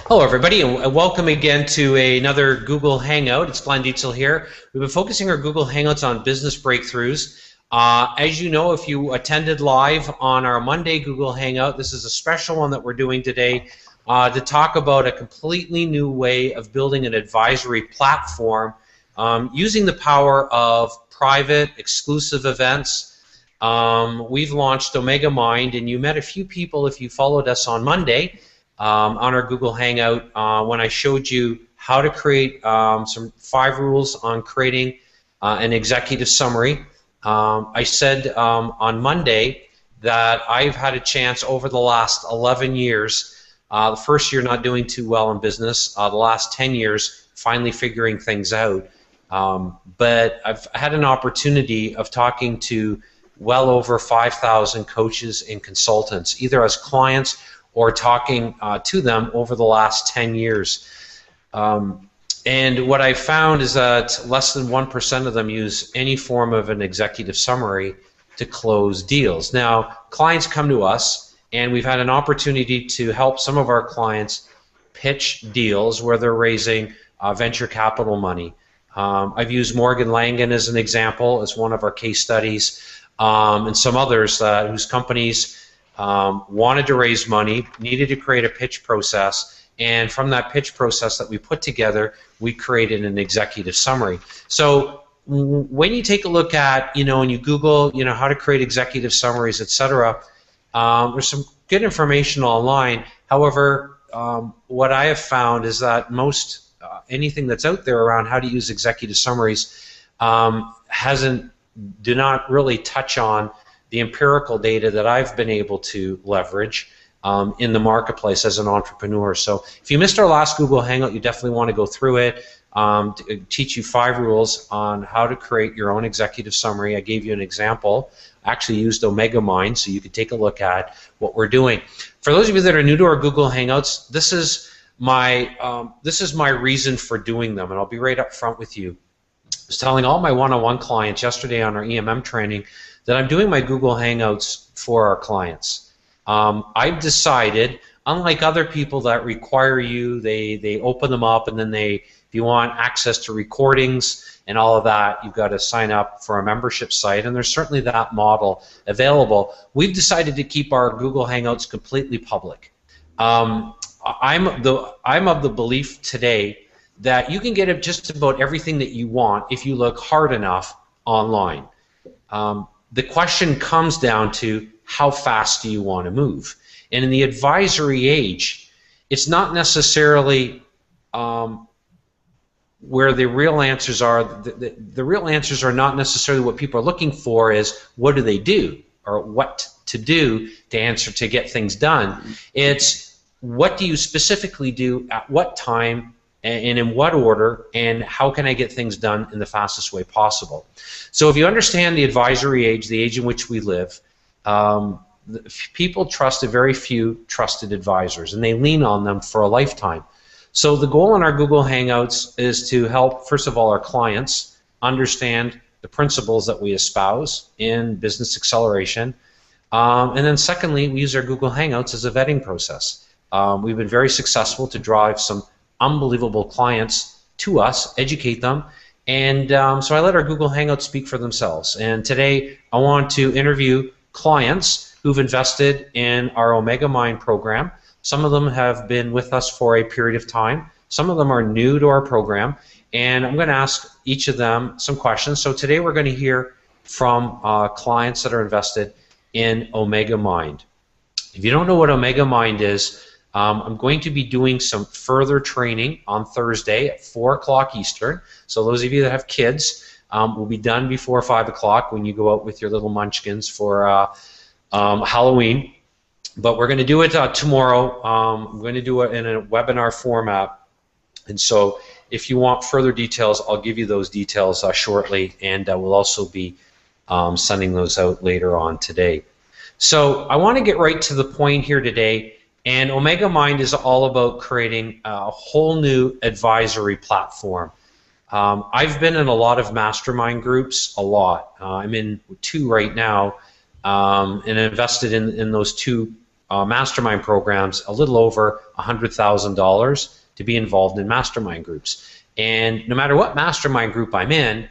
Hello, everybody, and welcome again to another Google Hangout. It's Glenn Dietzel here. We've been focusing our Google Hangouts on business breakthroughs. As you know, if you attended live on our Monday Google Hangout, this is a special one that we're doing today to talk about a completely new way of building an advisory platform using the power of private, exclusive events. We've launched Omega Mind, and you met a few people if you followed us on Monday. On our Google Hangout when I showed you how to create some 5 rules on creating an executive summary. I said on Monday that I've had a chance over the last 11 years, the first year not doing too well in business, the last 10 years finally figuring things out. But I've had an opportunity of talking to well over 5,000 coaches and consultants, either as clients or talking to them over the last 10 years. And what I found is that less than 1% of them use any form of an executive summary to close deals. Now, clients come to us, and we've had an opportunity to help some of our clients pitch deals where they're raising venture capital money. I've used Morgan Langan as an example, as one of our case studies, and some others whose companies wanted to raise money, needed to create a pitch process, and from that pitch process that we put together, we created an executive summary. So when you take a look at, and you Google, how to create executive summaries, etc., there's some good information online. However, what I have found is that most anything that's out there around how to use executive summaries do not really touch on the empirical data that I've been able to leverage in the marketplace as an entrepreneur. So if you missed our last Google Hangout, you definitely want to go through it, to teach you 5 rules on how to create your own executive summary. I gave you an example. I actually used Omega Mind, so you could take a look at what we're doing. For those of you that are new to our Google Hangouts, this is my reason for doing them, and I'll be right up front with you. I was telling all my one-on-one clients yesterday on our EMM training that I'm doing my Google Hangouts for our clients. I've decided, unlike other people that require you, they open them up, and then if you want access to recordings and all of that, you've got to sign up for a membership site, and there's certainly that model available. We've decided to keep our Google Hangouts completely public. I'm of the belief today that you can get just about everything that you want if you look hard enough online. The question comes down to how fast do you want to move? And in the advisory age, it's not necessarily where the real answers are. The real answers are not necessarily what people are looking for, is what do they do or what to do to get things done. It's what do you specifically do at what time and in what order, and how can I get things done in the fastest way possible. So if you understand the advisory age, the age in which we live, people trust a very few trusted advisors, and they lean on them for a lifetime. So the goal in our Google Hangouts is to help, first of all, our clients understand the principles that we espouse in business acceleration, and then secondly, we use our Google Hangouts as a vetting process. We've been very successful to drive some unbelievable clients to us, educate them, and so I let our Google Hangouts speak for themselves. And today I want to interview clients who've invested in our Omega Mind program. Some of them have been with us for a period of time. Some of them are new to our program, and I'm going to ask each of them some questions. So today we're going to hear from clients that are invested in Omega Mind. If you don't know what Omega Mind is, I'm going to be doing some further training on Thursday at 4 o'clock Eastern. So those of you that have kids, will be done before 5 o'clock when you go out with your little munchkins for Halloween. But we're going to do it tomorrow. I'm going to do it in a webinar format. And so if you want further details, I'll give you those details shortly, and we'll also be sending those out later on today. So I want to get right to the point here today. And Omega Mind is all about creating a whole new advisory platform. I've been in a lot of mastermind groups, a lot. I'm in 2 right now, and invested in those 2 mastermind programs a little over $100,000 to be involved in mastermind groups. And no matter what mastermind group I'm in,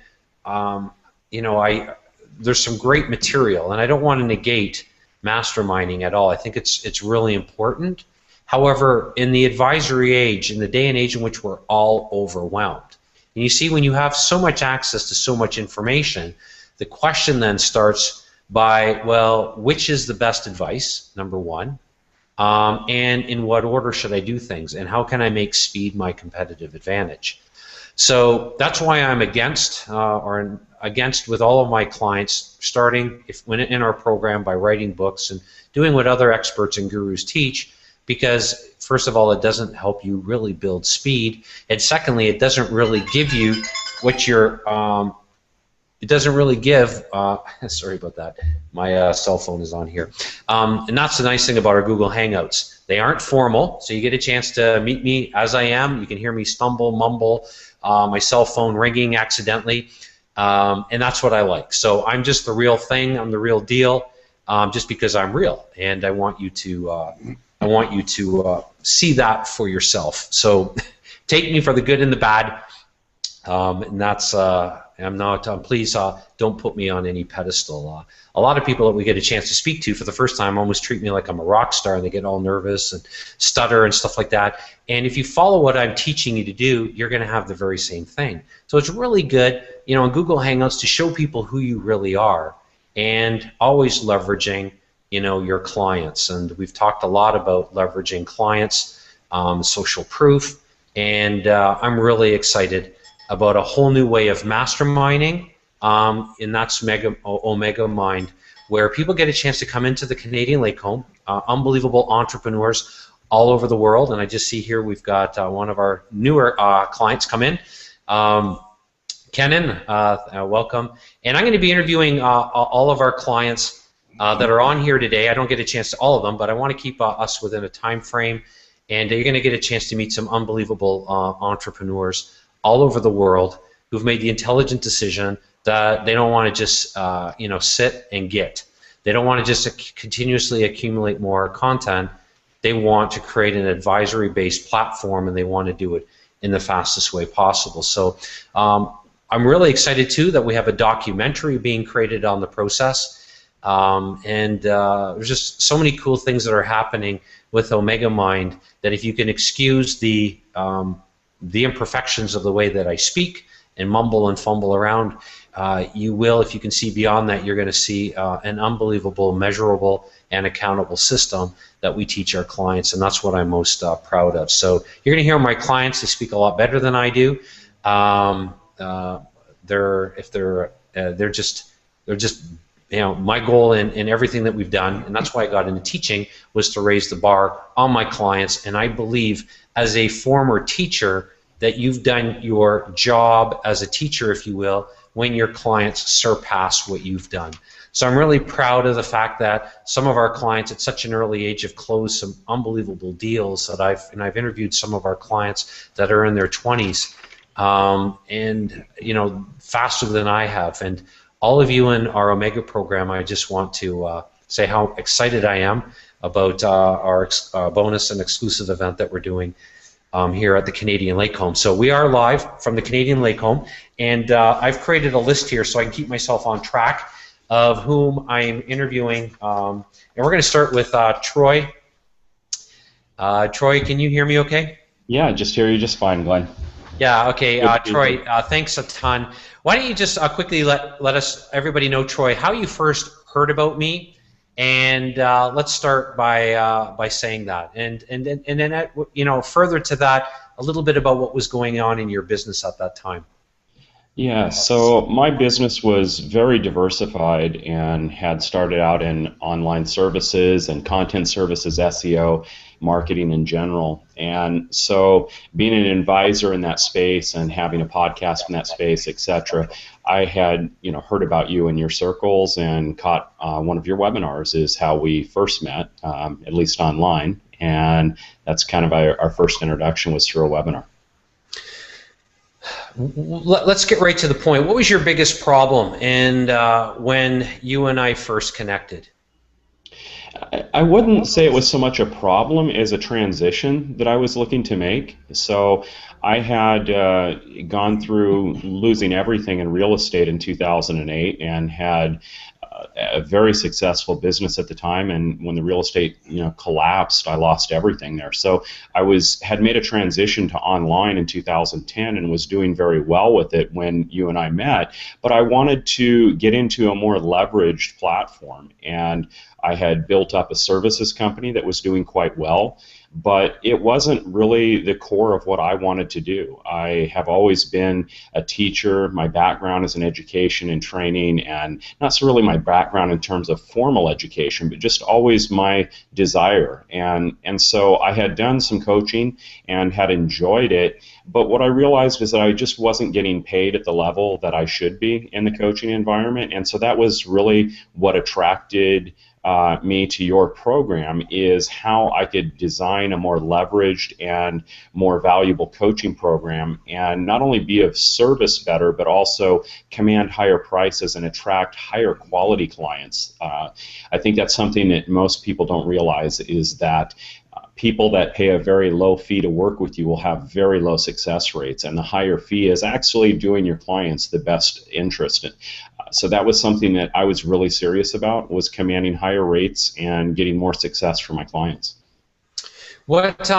there's some great material, and I don't want to negate masterminding at all. I think it's really important. However, in the advisory age, in the day and age in which we're all overwhelmed, and you see when you have so much access to so much information, the question then starts by, well, which is the best advice, number one, and in what order should I do things, and how can I make speed my competitive advantage? So that's why I'm against with all of my clients starting when in our program by writing books and doing what other experts and gurus teach, because first of all, it doesn't help you really build speed, and secondly, it doesn't really give you what you're it doesn't really give, sorry about that, my cell phone is on here, and that's the nice thing about our Google Hangouts. They aren't formal, so you get a chance to meet me as I am. You can hear me stumble, mumble, my cell phone ringing accidentally, and that's what I like. So I'm just the real thing, I'm the real deal, just because I'm real, and I want you to see that for yourself. So take me for the good and the bad, and that's please don't put me on any pedestal. A lot of people that we get a chance to speak to for the first time almost treat me like I'm a rock star, and they get all nervous and stutter and stuff like that. And if you follow what I'm teaching you to do, you're going to have the very same thing. So it's really good, in Google Hangouts to show people who you really are, and always leveraging, your clients. And we've talked a lot about leveraging clients, social proof, and I'm really excited about a whole new way of masterminding, and that's Omega Mind, where people get a chance to come into the Canadian Lake Home, unbelievable entrepreneurs all over the world. And I just see here we've got one of our newer clients come in. Kenan, welcome. And I'm going to be interviewing all of our clients that are on here today. I don't get a chance to all of them, but I want to keep us within a time frame. And you're going to get a chance to meet some unbelievable entrepreneurs all over the world who've made the intelligent decision that they don't want to just sit and get. They don't want to just continuously accumulate more content. They want to create an advisory-based platform, and they want to do it in the fastest way possible. So I'm really excited too that we have a documentary being created on the process, and there's just so many cool things that are happening with Omega Mind that if you can excuse the imperfections of the way that I speak and mumble and fumble around, you will, if you can see beyond that, you're going to see an unbelievable, measurable, and accountable system that we teach our clients, and that's what I'm most proud of. So you're going to hear my clients, they speak a lot better than I do. They're just my goal in everything that we've done, and that's why I got into teaching, was to raise the bar on my clients. And I believe, as a former teacher, that you've done your job as a teacher, if you will, when your clients surpass what you've done. So I'm really proud of the fact that some of our clients at such an early age have closed some unbelievable deals that I've interviewed some of our clients that are in their 20s, and faster than I have. And all of you in our Omega program, I just want to say how excited I am about our bonus and exclusive event that we're doing here at the Canadian Lake Home. So we are live from the Canadian Lake Home, and I've created a list here so I can keep myself on track of whom I'm interviewing. And we're going to start with Troy. Troy, can you hear me okay? Yeah, just hear you just fine, Glenn. Yeah, okay. Troy, thanks a ton. Why don't you just quickly let us, everybody know, Troy, how you first heard about me, and let's start by saying that, and then further to that, a little bit about what was going on in your business at that time. Yeah, so my business was very diversified and had started out in online services and content services, SEO, marketing in general. And so being an advisor in that space and having a podcast in that space, etc., I had heard about you in your circles and caught one of your webinars is how we first met, at least online. And that's kind of our first introduction was through a webinar. Let's get right to the point. What was your biggest problem and when you and I first connected? I wouldn't say it was so much a problem as a transition that I was looking to make. So I had gone through losing everything in real estate in 2008 and had a very successful business at the time. And when the real estate, collapsed, I lost everything there. So had made a transition to online in 2010 and was doing very well with it when you and I met. But I wanted to get into a more leveraged platform, and I had built up a services company that was doing quite well, but it wasn't really the core of what I wanted to do. I have always been a teacher. My background is in education and training, and not so really my background in terms of formal education, but just always my desire. And so I had done some coaching and had enjoyed it, but what I realized is that I just wasn't getting paid at the level that I should be in the coaching environment, and so that was really what attracted me to your program, is how I could design a more leveraged and more valuable coaching program, and not only be of service better, but also command higher prices and attract higher quality clients. I think that's something that most people don't realize, is that people that pay a very low fee to work with you will have very low success rates, and the higher fee is actually doing your clients the best interest. So that was something that I was really serious about, was commanding higher rates and getting more success for my clients. What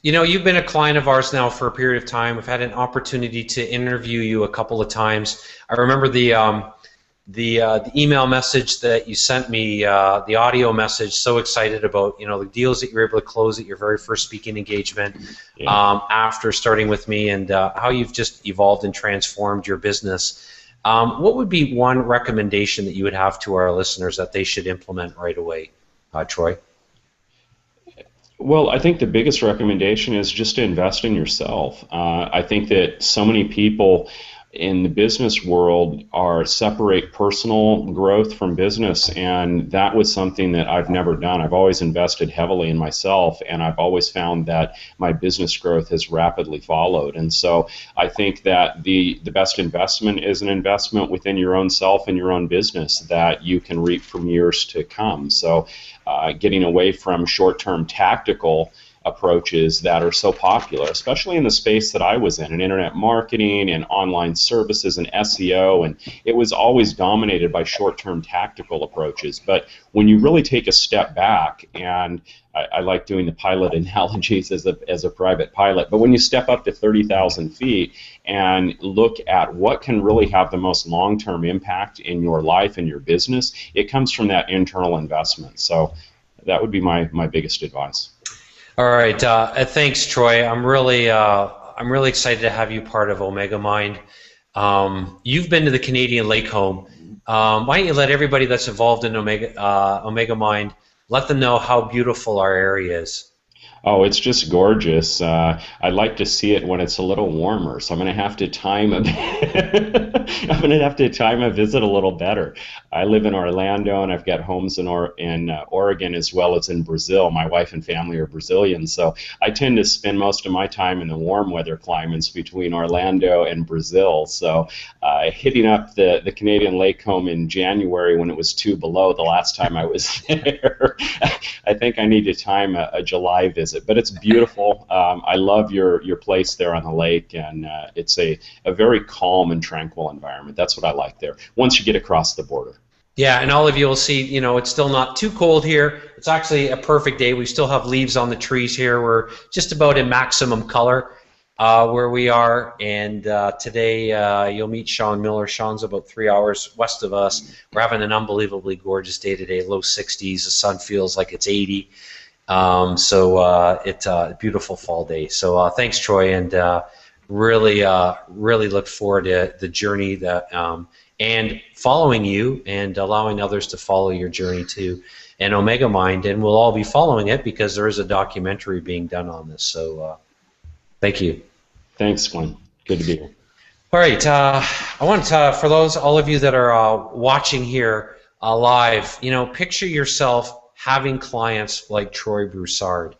you've been a client of ours now for a period of time. We've had an opportunity to interview you a couple of times. I remember the email message that you sent me, the audio message. So excited about the deals that you were able to close at your very first speaking engagement, after starting with me, and how you've just evolved and transformed your business. What would be one recommendation that you would have to our listeners that they should implement right away, Troy? Well, I think the biggest recommendation is just to invest in yourself. I think that so many people in the business world separate personal growth from business, and that was something that I've never done. I've always invested heavily in myself, and I've always found that my business growth has rapidly followed. And so I think that the best investment is an investment within your own self and your own business that you can reap from years to come. So getting away from short-term tactical approaches that are so popular, especially in the space that I was in internet marketing and online services and SEO, and it was always dominated by short-term tactical approaches. But when you really take a step back, and I like doing the pilot analogies as a private pilot, but when you step up to 30,000 feet and look at what can really have the most long-term impact in your life and your business, it comes from that internal investment. So that would be my biggest advice. All right, thanks, Troy. I'm really excited to have you part of Omega Mind. You've been to the Canadian Lake Home. Why don't you let everybody that's involved in Omega Mind, let them know how beautiful our area is. Oh, it's just gorgeous. I'd like to see it when it's a little warmer, so I'm going to have to time a I'm going to have to time a visit a little better. I live in Orlando, and I've got homes in Oregon as well as in Brazil. My wife and family are Brazilian, so I tend to spend most of my time in the warm weather climates between Orlando and Brazil. So hitting up the Canadian Lake Home in January when it was 2 below the last time I was there, I think I need to time a July visit. But it's beautiful. I love your place there on the lake, and it's a very calm and tranquil environment. That's what I like there, once you get across the border. Yeah, and all of you will see, it's still not too cold here. It's actually a perfect day. We still have leaves on the trees here. We're just about in maximum color where we are. And today you'll meet Sean Miller. Sean's about 3 hours west of us. We're having an unbelievably gorgeous day today, low 60s. The sun feels like it's 80. So it's a beautiful fall day. So thanks, Troy, and really look forward to the journey that and following you and allowing others to follow your journey too, and Omega Mind, and we'll all be following it because there is a documentary being done on this. So thank you. Thanks, Glenn. Good to be here. All right, I want to, for all of you that are watching here live, picture yourself having clients like Troy Broussard.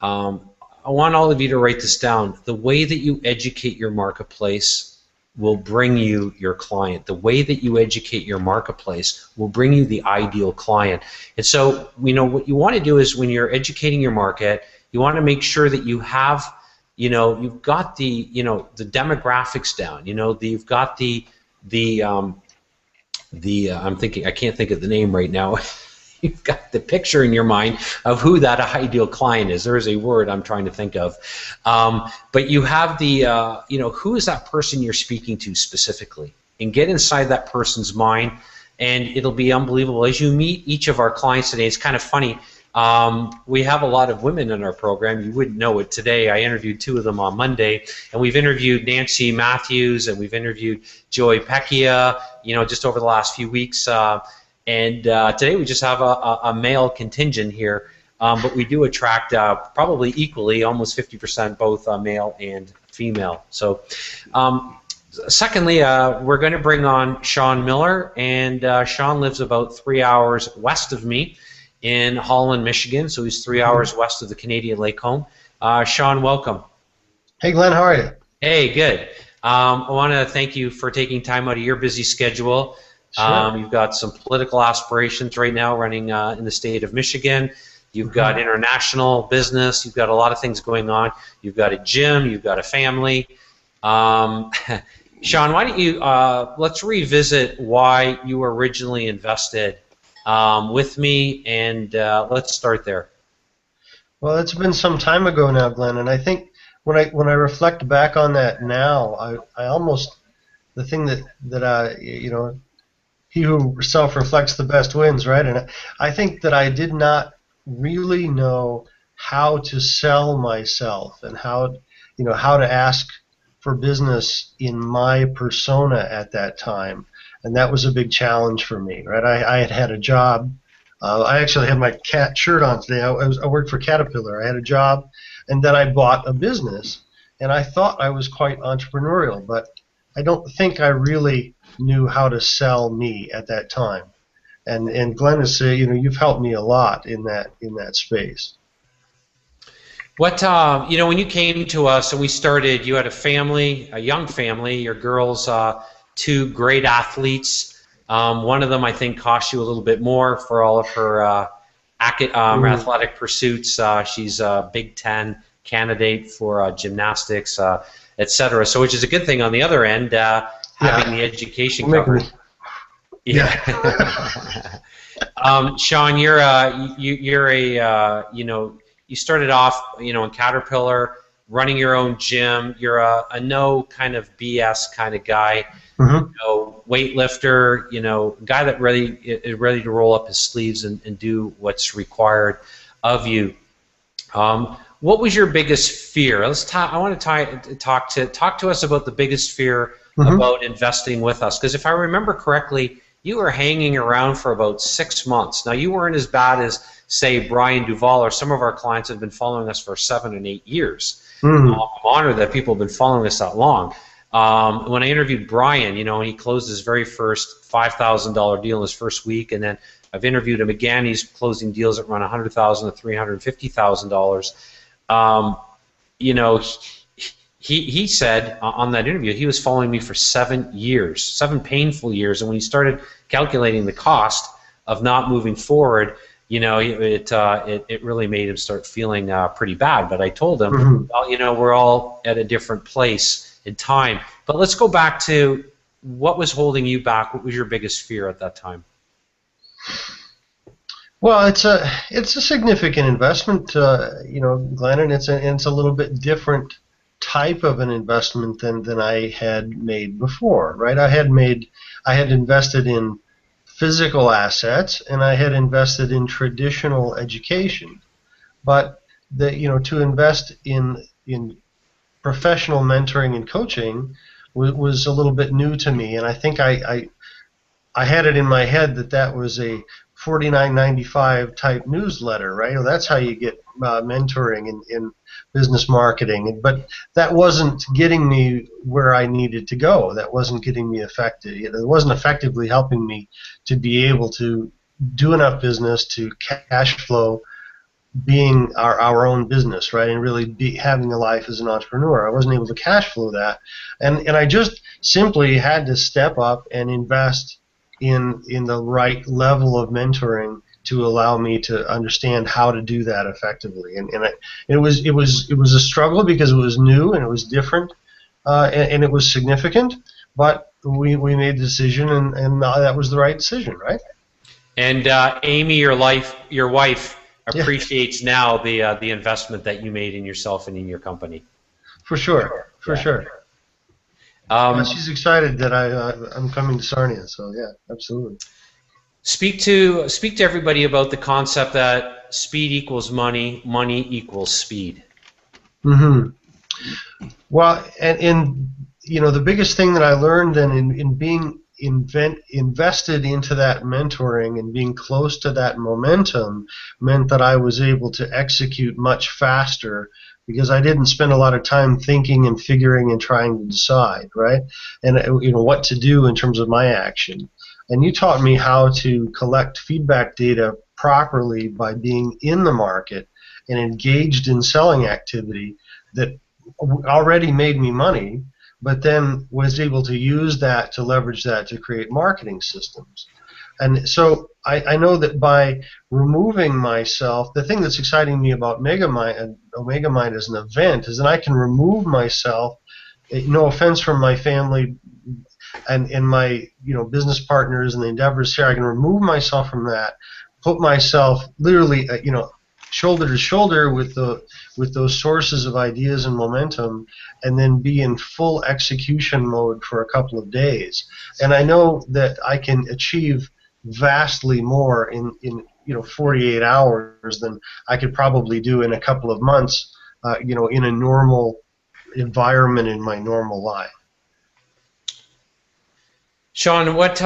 I want all of you to write this down. The way that you educate your marketplace will bring you your client. The way that you educate your marketplace will bring you the ideal client. And so, what you want to do is when you're educating your market, you want to make sure that you have, you've got the demographics down. You've got I'm thinking, I can't think of the name right now. You've got the picture in your mind of who that ideal client is. There is a word I'm trying to think of. But you have the, who is that person you're speaking to specifically? And get inside that person's mind, and it'll be unbelievable. As you meet each of our clients today, it's kind of funny. We have a lot of women in our program. You wouldn't know it today. I interviewed 2 of them on Monday, and we've interviewed Nancy Matthews, and we've interviewed Joey Pecchia, just over the last few weeks. And today we just have a male contingent here, but we do attract probably equally, almost 50%, both male and female. So, secondly, we're going to bring on Sean Miller, and Sean lives about 3 hours west of me in Holland, Michigan. So he's 3 hours west of the Canadian Lake home. Sean, welcome. Hey, Glenn, how are you? Hey, good. I want to thank you for taking time out of your busy schedule. Sure. You've got some political aspirations right now running in the state of Michigan. You've got international business. You've got a lot of things going on. You've got a gym. You've got a family. Sean, why don't you let's revisit why you originally invested with me, and let's start there. Well, it's been some time ago now, Glenn, and I think when I reflect back on that now, I almost, the thing that he who self-reflects the best wins, right? And I think that I did not really know how to sell myself and how to ask for business in my persona at that time, and that was a big challenge for me, right? I had a job. I actually had my cat shirt on today. I worked for Caterpillar. I had a job, and then I bought a business, and I thought I was quite entrepreneurial, but I don't think I really knew how to sell me at that time. And Glenn is you've helped me a lot in that space. What when you came to us and we started, you had a family, a young family. Your girls, 2 great athletes. One of them, I think, cost you a little bit more for all of her athletic pursuits. She's a Big Ten candidate for gymnastics, etc. So, which is a good thing on the other end, having the education covered. Yeah. Sean, you started off, in Caterpillar, running your own gym. You're a no kind of BS kind of guy. Weightlifter, guy that really is ready to roll up his sleeves and do what's required of you. What was your biggest fear? I want to talk to us about the biggest fear about investing with us, because if I remember correctly, you were hanging around for about 6 months. Now, you weren't as bad as, say, Brian Duval or some of our clients have been following us for 7 and 8 years. I'm honored that people have been following us that long. When I interviewed Brian, he closed his very first $5,000 deal in his first week, and then I've interviewed him again. He's closing deals at around $100,000 to $350,000. He said on that interview he was following me for 7 years, 7 painful years, and when he started calculating the cost of not moving forward, it really made him start feeling pretty bad. But I told him, well, we're all at a different place in time. But let's go back to what was holding you back. What was your biggest fear at that time? Well, it's a significant investment, Glenn, and it's a little bit different type of an investment than I had made before, right? I had invested in physical assets, and I had invested in traditional education, but to invest in professional mentoring and coaching was a little bit new to me, and I think I had it in my head that was a $49.95 type newsletter, right? Well, that's how you get mentoring in business marketing, but that wasn't getting me where I needed to go. That wasn't getting me effective. It wasn't effectively helping me to be able to do enough business to cash flow being our own business, right, and really having a life as an entrepreneur. I wasn't able to cash flow that, and I just simply had to step up and invest in the right level of mentoring to allow me to understand how to do that effectively. And it was a struggle because it was new and it was different, and it was significant, but we made the decision, and that was the right decision, right? And Amy, your wife, Yeah, appreciates now the investment that you made in yourself and in your company. for sure, for Yeah. sure. Yeah, Um, she's excited that I'm coming to Sarnia. So yeah, absolutely. speak to everybody about the concept that speed equals money, money equals speed. Hmm. Well, and in the biggest thing that I learned then in being invested into that mentoring and being close to that momentum meant that I was able to execute much faster because I didn't spend a lot of time thinking and figuring and trying to decide, right? And what to do in terms of my action. And you taught me how to collect feedback data properly by being in the market and engaged in selling activity that already made me money, but then was able to use that to leverage that to create marketing systems. And so I know that by removing myself, the thing that's exciting me about Omega Mind as an event is that I can remove myself. No offense from my family and my business partners and the endeavors here. I can remove myself from that, put myself literally shoulder to shoulder with those sources of ideas and momentum, and then be in full execution mode for a couple of days. And I know that I can achieve vastly more in 48 hours than I could probably do in a couple of months, in a normal environment in my normal life. Sean, what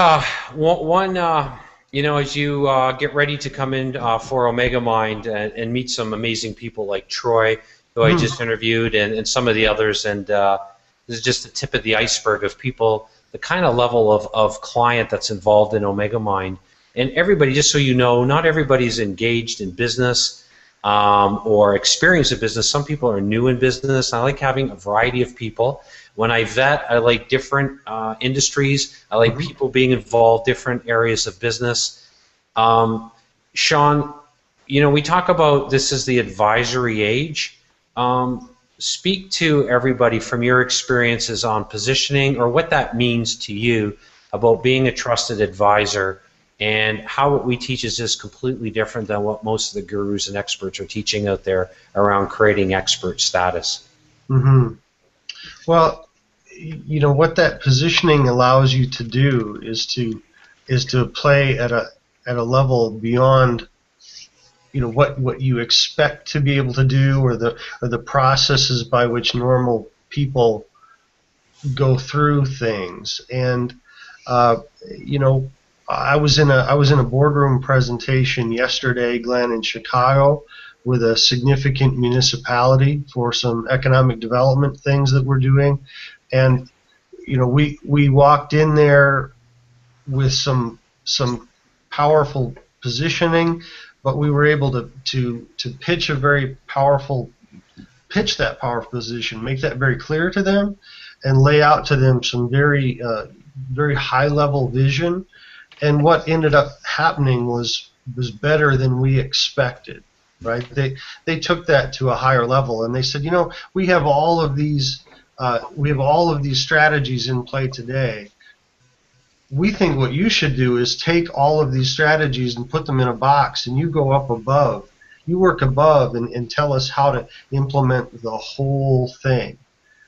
one as you get ready to come in for Omega Mind and meet some amazing people like Troy, who I just interviewed, and some of the others, and this is just the tip of the iceberg of people, the kind of level of client that's involved in Omega Mind. And everybody, just so you know, not everybody's engaged in business or experienced in business. Some people are new in business. I like having a variety of people. When I vet, I like different industries. I like people being involved, different areas of business. Sean, we talk about this is the advisory age. Speak to everybody from your experiences on positioning or what that means to you about being a trusted advisor and how what we teach is just completely different than what most of the gurus and experts are teaching out there around creating expert status. Mm-hmm. Well, what that positioning allows you to do is to play at a level beyond what you expect to be able to do, or the processes by which normal people go through things. And I was in a boardroom presentation yesterday, Glenn, in Chicago, with a significant municipality for some economic development things that we're doing. And we walked in there with some powerful positioning, but we were able to pitch that powerful position, make that very clear to them, and lay out to them some very high level vision. And what ended up happening was better than we expected. Right? They took that to a higher level, and they said, we have all of these strategies in play today. We think what you should do is take all of these strategies and put them in a box, and you go up above. You work above and tell us how to implement the whole thing.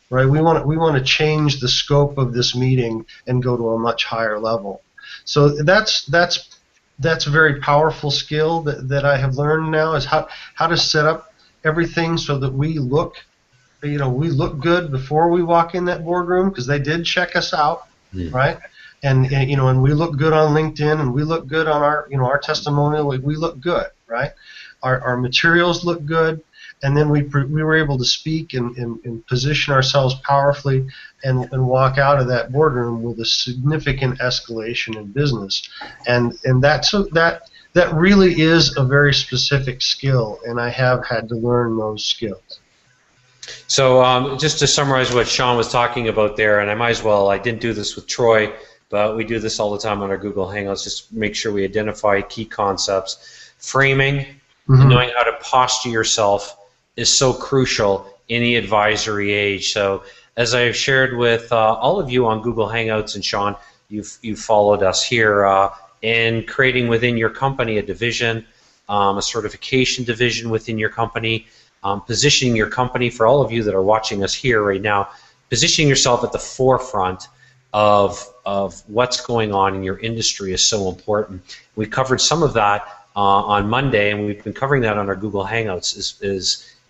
Right? We want to change the scope of this meeting and go to a much higher level. So that's a very powerful skill that I have learned now, is how to set up everything so that we look good before we walk in that boardroom, because they did check us out, right? And we look good on LinkedIn, and we look good on our testimonial. We look good, right? Our materials look good, and then we were able to speak and position ourselves powerfully and walk out of that boardroom with a significant escalation in business, and that that really is a very specific skill, and I have had to learn those skills. So just to summarize what Sean was talking about there, and I might as well, I didn't do this with Troy, but we do this all the time on our Google Hangouts, just make sure we identify key concepts. Framing, and knowing how to posture yourself is so crucial in the advisory age. So as I've shared with all of you on Google Hangouts, and Sean, you've followed us here, in creating within your company a division, a certification division within your company, positioning your company, for all of you that are watching us here right now, positioning yourself at the forefront of what's going on in your industry is so important. We covered some of that on Monday, and we've been covering that on our Google Hangouts,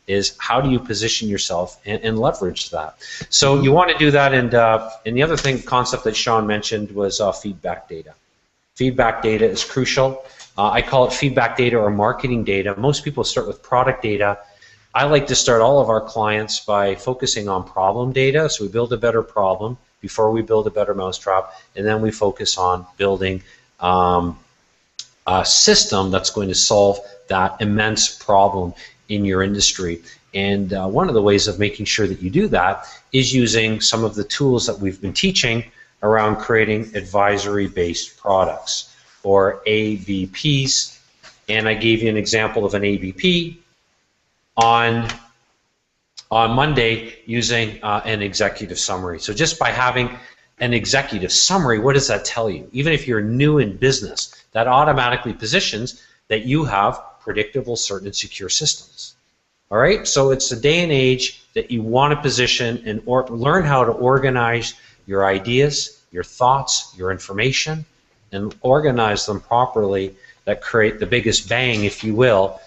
is how do you position yourself and leverage that. So you want to do that, and the other concept that Sean mentioned was feedback data. Feedback data is crucial. I call it feedback data or marketing data. Most people start with product data. I like to start all of our clients by focusing on problem data. So we build a better problem before we build a better mousetrap, and then we focus on building a system that's going to solve that immense problem in your industry. And one of the ways of making sure that you do that is using some of the tools that we've been teaching around creating advisory-based products, or ABPs. And I gave you an example of an ABP on Monday using an executive summary. So just by having an executive summary, what does that tell you? Even if you're new in business, that automatically positions that you have predictable, certain, and secure systems. All right, so it's a day and age that you want to position and learn how to organize your ideas, your thoughts, your information, and organize them properly that create the biggest bang, if you will,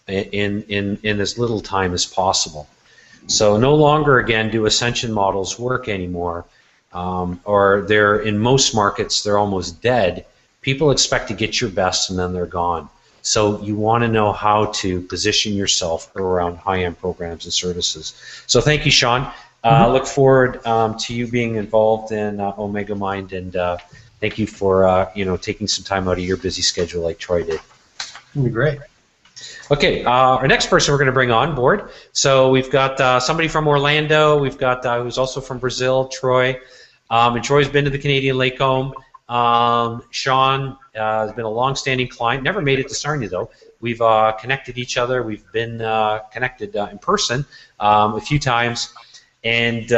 in as little time as possible. So no longer, again, do ascension models work anymore, or they're, in most markets, they're almost dead. People expect to get your best and then they're gone. So you want to know how to position yourself around high-end programs and services. So thank you, Sean. Look forward to you being involved in Omega Mind, and thank you for taking some time out of your busy schedule like Troy did. It'd be great. Okay, our next person we're going to bring on board. So we've got somebody from Orlando. We've got who's also from Brazil, Troy. And Troy's been to the Canadian Lake Home. Sean has been a long-standing client. Never made it to Sarnia though. We've connected each other. We've been connected in person a few times. And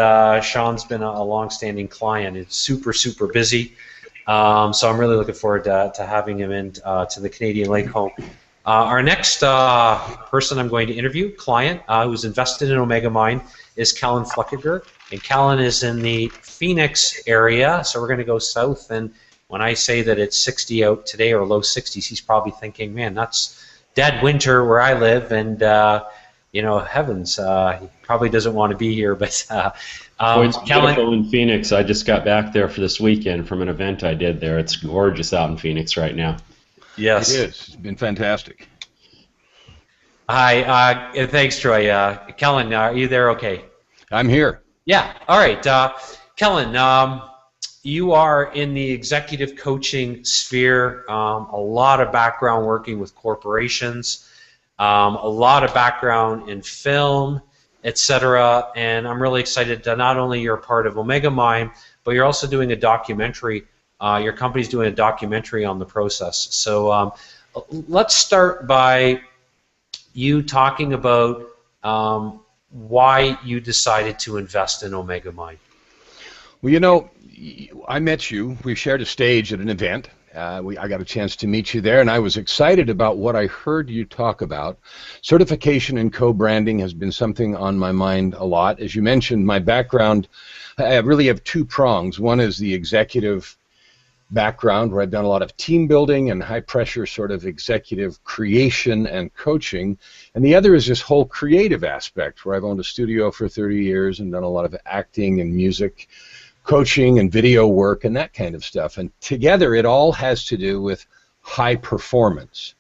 Sean's been a long-standing client. It's super, super busy. So I'm really looking forward to having him in to the Canadian Lake Home. Our next person I'm going to interview, client who's invested in Omega Mind, is Callan Fluckiger. And Callan is in the Phoenix area, so we're going to go south. And when I say that it's 60 out today, or low 60s, he's probably thinking, man, that's dead winter where I live, and heavens, he probably doesn't want to be here. But it's beautiful in Phoenix. I just got back there for this weekend from an event I did there. It's gorgeous out in Phoenix right now. Yes. It is. It's been fantastic. Hi. Thanks, Troy. Kellen, are you there okay? I'm here. Yeah. All right. Kellen, you are in the executive coaching sphere, a lot of background working with corporations, a lot of background in film, etc. And I'm really excited that not only you're a part of Omega Mind, but you're also doing a documentary. Your company's doing a documentary on the process. So let's start by you talking about why you decided to invest in Omega Mind. Well, I met you. We shared a stage at an event. I got a chance to meet you there, and I was excited about what I heard you talk about. Certification and co-branding has been something on my mind a lot. As you mentioned, my background, I really have two prongs. One is the executive background, where I've done a lot of team building and high pressure sort of executive creation and coaching, and the other is this whole creative aspect, where I've owned a studio for 30 years and done a lot of acting and music coaching and video work and that kind of stuff. And together it all has to do with high performance.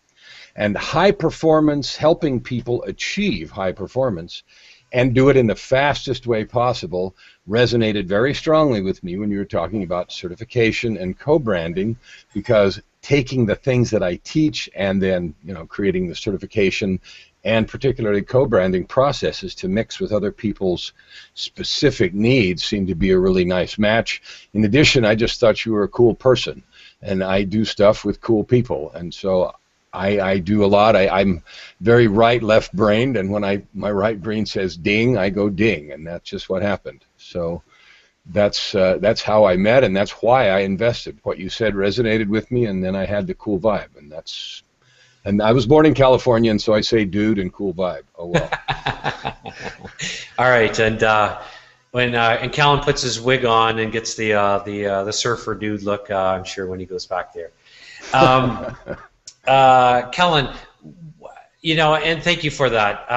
And high performance, helping people achieve high performance, and do it in the fastest way possible resonated very strongly with me when you were talking about certification and co-branding, because taking the things that I teach and then, you know, creating the certification and particularly co-branding processes to mix with other people's specific needs seemed to be a really nice match. In addition, I just thought you were a cool person, and I do stuff with cool people, and so I do a lot. I'm very right, left brained, and when my right brain says ding, I go ding, and that's just what happened. So that's how I met, and that's why I invested. What you said resonated with me, and then I had the cool vibe, and I was born in California, and so I say dude and cool vibe. Oh well. All right, and when and Callan puts his wig on and gets the surfer dude look, I'm sure when he goes back there. Kellen, you know, and thank you for that.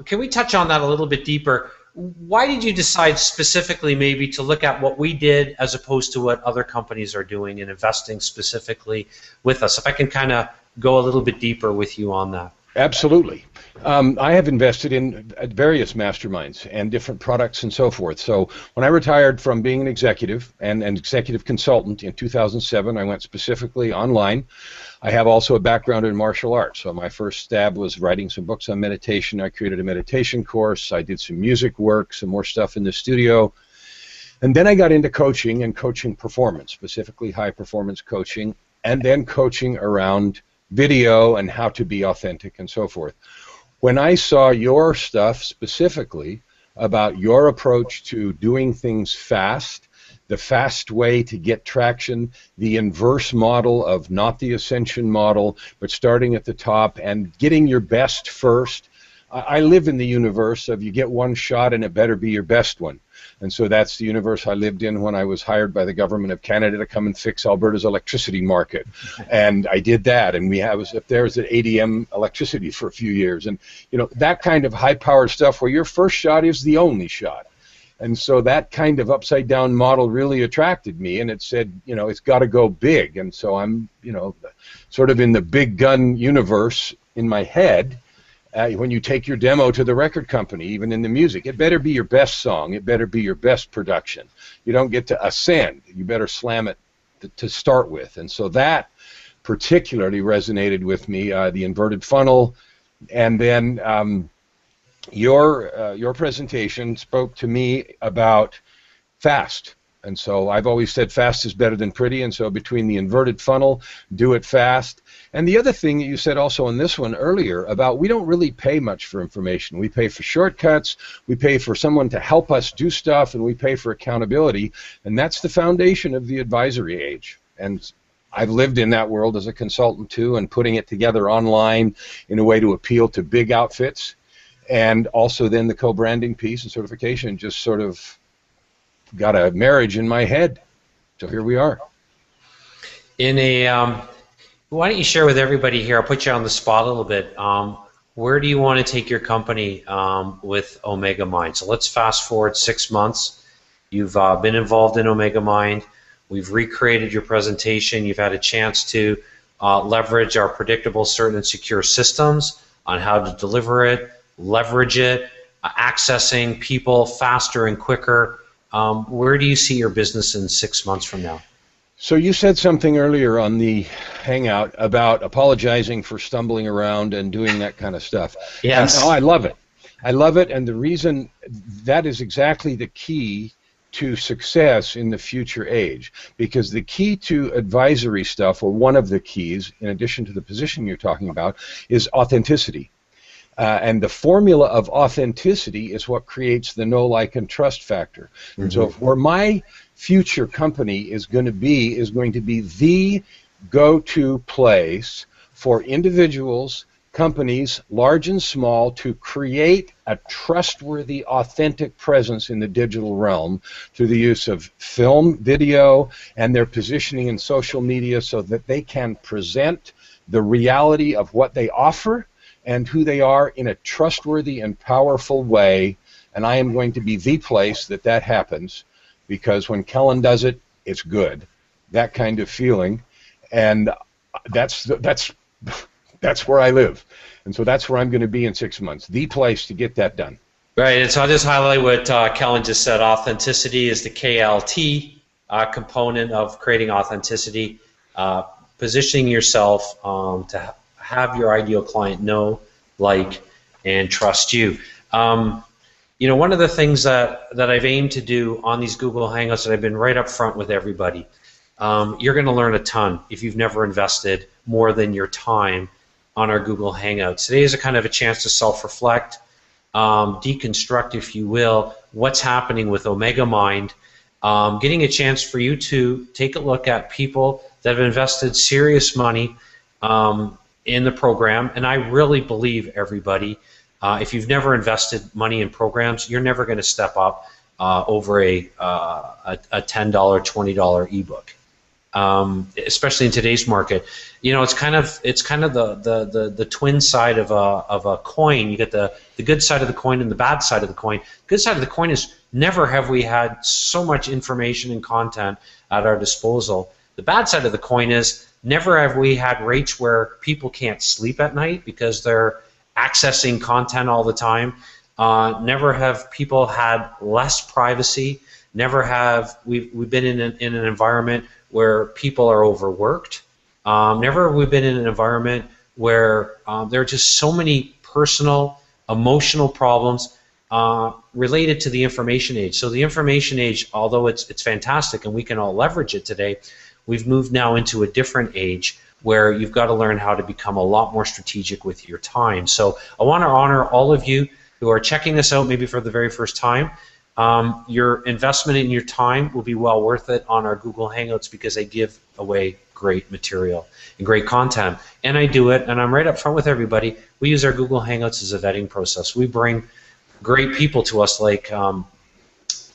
Can we touch on that a little bit deeper? Why did you decide specifically maybe to look at what we did as opposed to what other companies are doing and investing specifically with us? If I can kind of go a little bit deeper with you on that. Absolutely. I have invested in various masterminds and different products and so forth. So when I retired from being an executive and an executive consultant in 2007, I went specifically online. I have also a background in martial arts. So my first stab was writing some books on meditation. I created a meditation course. I did some music work, some more stuff in the studio. And then I got into coaching and coaching performance, specifically high performance coaching, and then coaching around video and how to be authentic and so forth. When I saw your stuff specifically about your approach to doing things fast, the fast way to get traction, the inverse model of not the ascension model, but starting at the top and getting your best first. I live in the universe of you get one shot and it better be your best one. And so that's the universe I lived in when I was hired by the government of Canada to come and fix Alberta's electricity market. And I did that, and I was up there as an ADM electricity for a few years. And, you know, that kind of high-powered stuff where your first shot is the only shot. And so that kind of upside-down model really attracted me, and it said, you know, it's got to go big. And so I'm, you know, sort of in the big gun universe in my head. When you take your demo to the record company, even in the music, it better be your best song. It better be your best production. You don't get to ascend. You better slam it to start with. And so that particularly resonated with me, the inverted funnel. And then your presentation spoke to me about fast. And so I've always said fast is better than pretty, and so between the inverted funnel, do it fast. And the other thing that you said also in this one earlier about we don't really pay much for information. We pay for shortcuts, we pay for someone to help us do stuff, and we pay for accountability, and that's the foundation of the advisory age. And I've lived in that world as a consultant too, and putting it together online in a way to appeal to big outfits, and also then the co-branding piece and certification just sort of got a marriage in my head. So here we are. Why don't you share with everybody here, I'll put you on the spot a little bit, where do you want to take your company with Omega Mind? So let's fast forward 6 months. You've been involved in Omega Mind. We've recreated your presentation. You've had a chance to leverage our predictable, certain, and secure systems on how to deliver it, leverage it, accessing people faster and quicker. Where do you see your business in 6 months from now? So you said something earlier on the Hangout about apologizing for stumbling around and doing that kind of stuff. Yes. And, I love it. I love it, and the reason that is exactly the key to success in the future age, because the key to advisory stuff, or one of the keys, in addition to the position you're talking about, is authenticity. And the formula of authenticity is what creates the know, like, and trust factor. Mm-hmm. And so where my future company is going to be the go-to place for individuals, companies, large and small, to create a trustworthy, authentic presence in the digital realm through the use of film, video, and their positioning in social media so that they can present the reality of what they offer and who they are in a trustworthy and powerful way. And I am going to be the place that happens, because when Kellen does it, it's good. That kind of feeling. And that's where I live. And so that's where I'm going to be in 6 months, the place to get that done. Right, and so I'll just highlight what Kellen just said. Authenticity is the KLT component of creating authenticity, positioning yourself to have your ideal client know, like, and trust you. One of the things that I've aimed to do on these Google Hangouts, that I've been right up front with everybody, you're going to learn a ton if you've never invested more than your time on our Google Hangouts. Today is a kind of a chance to self-reflect, deconstruct, if you will, what's happening with Omega Mind, getting a chance for you to take a look at people that have invested serious money in the program. And I really believe, everybody, if you've never invested money in programs, you're never going to step up over a $10, $20 ebook. Especially in today's market, it's kind of the twin side of a coin. You get the good side of the coin and the bad side of the coin. The good side of the coin is never have we had so much information and content at our disposal. The bad side of the coin is never have we had rates where people can't sleep at night because they're accessing content all the time. Never have people had less privacy. Never have we've been in an environment where people are overworked. Never have we been in an environment where there are just so many personal, emotional problems related to the information age. So the information age, although it's fantastic and we can all leverage it today, we've moved now into a different age where you've got to learn how to become a lot more strategic with your time. So I want to honor all of you who are checking this out maybe for the very first time. Your investment in your time will be well worth it on our Google Hangouts because they give away great material and great content. And I do it, and I'm right up front with everybody. We use our Google Hangouts as a vetting process. We bring great people to us like Kellen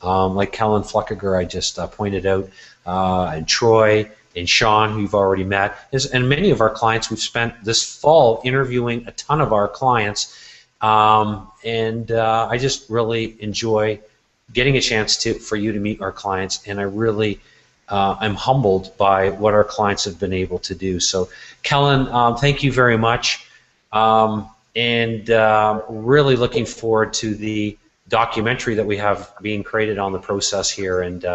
Fluckiger, I just pointed out, and Troy and Sean, who you've already met, and many of our clients. We've spent this fall interviewing a ton of our clients, and I just really enjoy getting a chance for you to meet our clients, and I really am humbled by what our clients have been able to do. So, Kellen, thank you very much, and really looking forward to the documentary that we have being created on the process here, and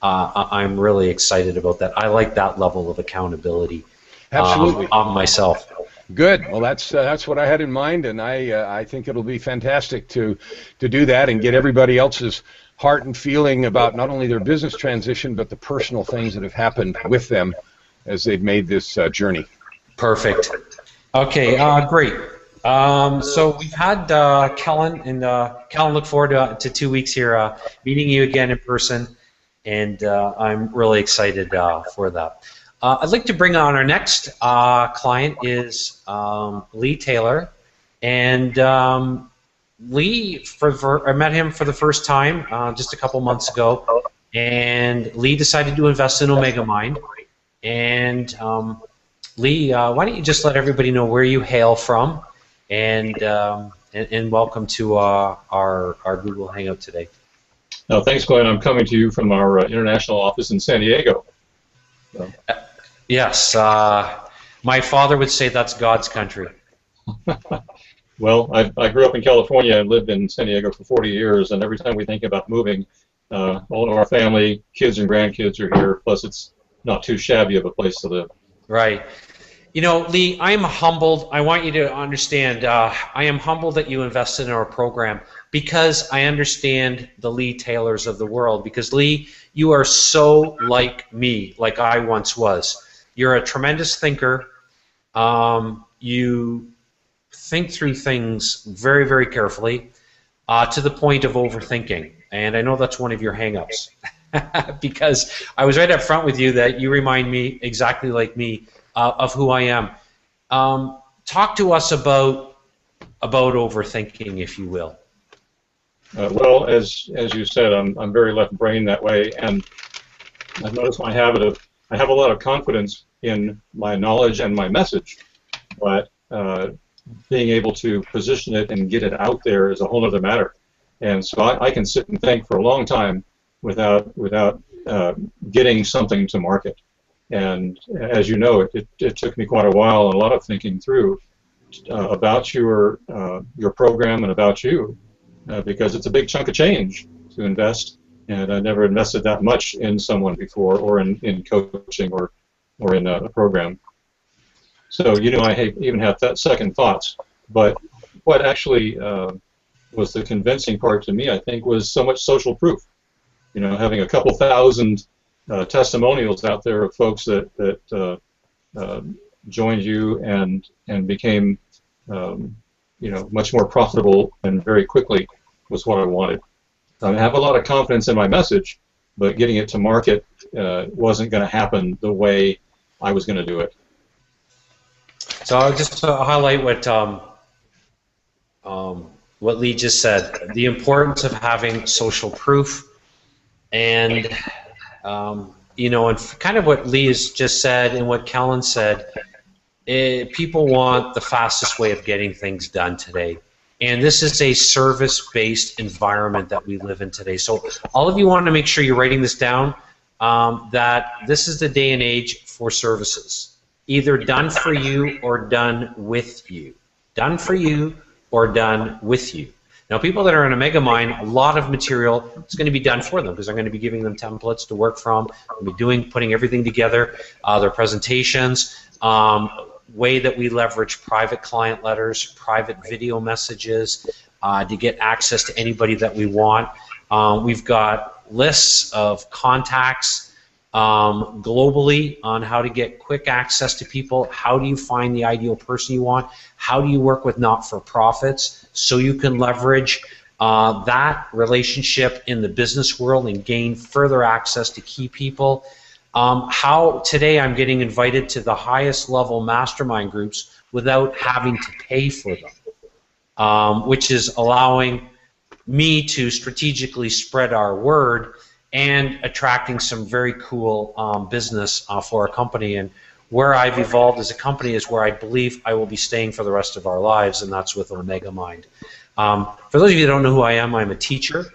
I'm really excited about that. I like that level of accountability. Absolutely. On myself. Good. Well, that's what I had in mind, and I think it'll be fantastic to do that and get everybody else's heart and feeling about not only their business transition but the personal things that have happened with them as they've made this journey. Perfect. Okay. Great. So we've had Kellen, and Kellen, look forward to 2 weeks here, meeting you again in person, and I'm really excited for that. I'd like to bring on our next client is Lee Taylor, and Lee, I met him for the first time just a couple months ago, and Lee decided to invest in Omega Mind. And Lee, why don't you just let everybody know where you hail from, and welcome to our Google Hangout today. Thanks, Glenn. I'm coming to you from our international office in San Diego. So. Yes, my father would say that's God's country. Well, I grew up in California and lived in San Diego for 40 years, and every time we think about moving, all of our family, kids and grandkids are here, plus it's not too shabby of a place to live. Right. Lee, I am humbled. I want you to understand, I am humbled that you invested in our program because I understand the Lee Taylors of the world. Because, Lee, you are so like me, like I once was. You're a tremendous thinker. You think through things very, very carefully to the point of overthinking. And I know that's one of your hang-ups because I was right up front with you that you remind me exactly like me of who I am. Talk to us about overthinking, if you will. Well, as you said, I'm very left brain that way, and I've noticed my habit of I have a lot of confidence in my knowledge and my message, but being able to position it and get it out there is a whole other matter. And so I can sit and think for a long time without getting something to market. And as you know, it took me quite a while and a lot of thinking through about your program and about you because it's a big chunk of change to invest, and I never invested that much in someone before, or in coaching, or in a program. So, I even had that second thoughts. But what actually was the convincing part to me, I think, was so much social proof. Having a couple thousand testimonials out there of folks that joined you and became much more profitable and very quickly was what I wanted. I have a lot of confidence in my message, but getting it to market wasn't going to happen the way I was going to do it. So I'll just highlight what Lee just said, the importance of having social proof, and and kind of what Lee has just said and what Kellen said. People want the fastest way of getting things done today. And this is a service-based environment that we live in today. So all of you want to make sure you're writing this down, that this is the day and age for services. Either done for you or done with you. Done for you or done with you. Now, people that are in a megamind, a lot of material is going to be done for them because I'm going to be giving them templates to work from. I'll be putting everything together, their presentations, way that we leverage private client letters, private video messages to get access to anybody that we want. We've got lists of contacts globally on how to get quick access to people. How do you find the ideal person you want? How do you work with not-for-profits so you can leverage that relationship in the business world and gain further access to key people? How today I'm getting invited to the highest level mastermind groups without having to pay for them, which is allowing me to strategically spread our word and attracting some very cool business for our company. And where I've evolved as a company is where I believe I will be staying for the rest of our lives, and that's with Omega Mind. For those of you that don't know who I am, I'm a teacher.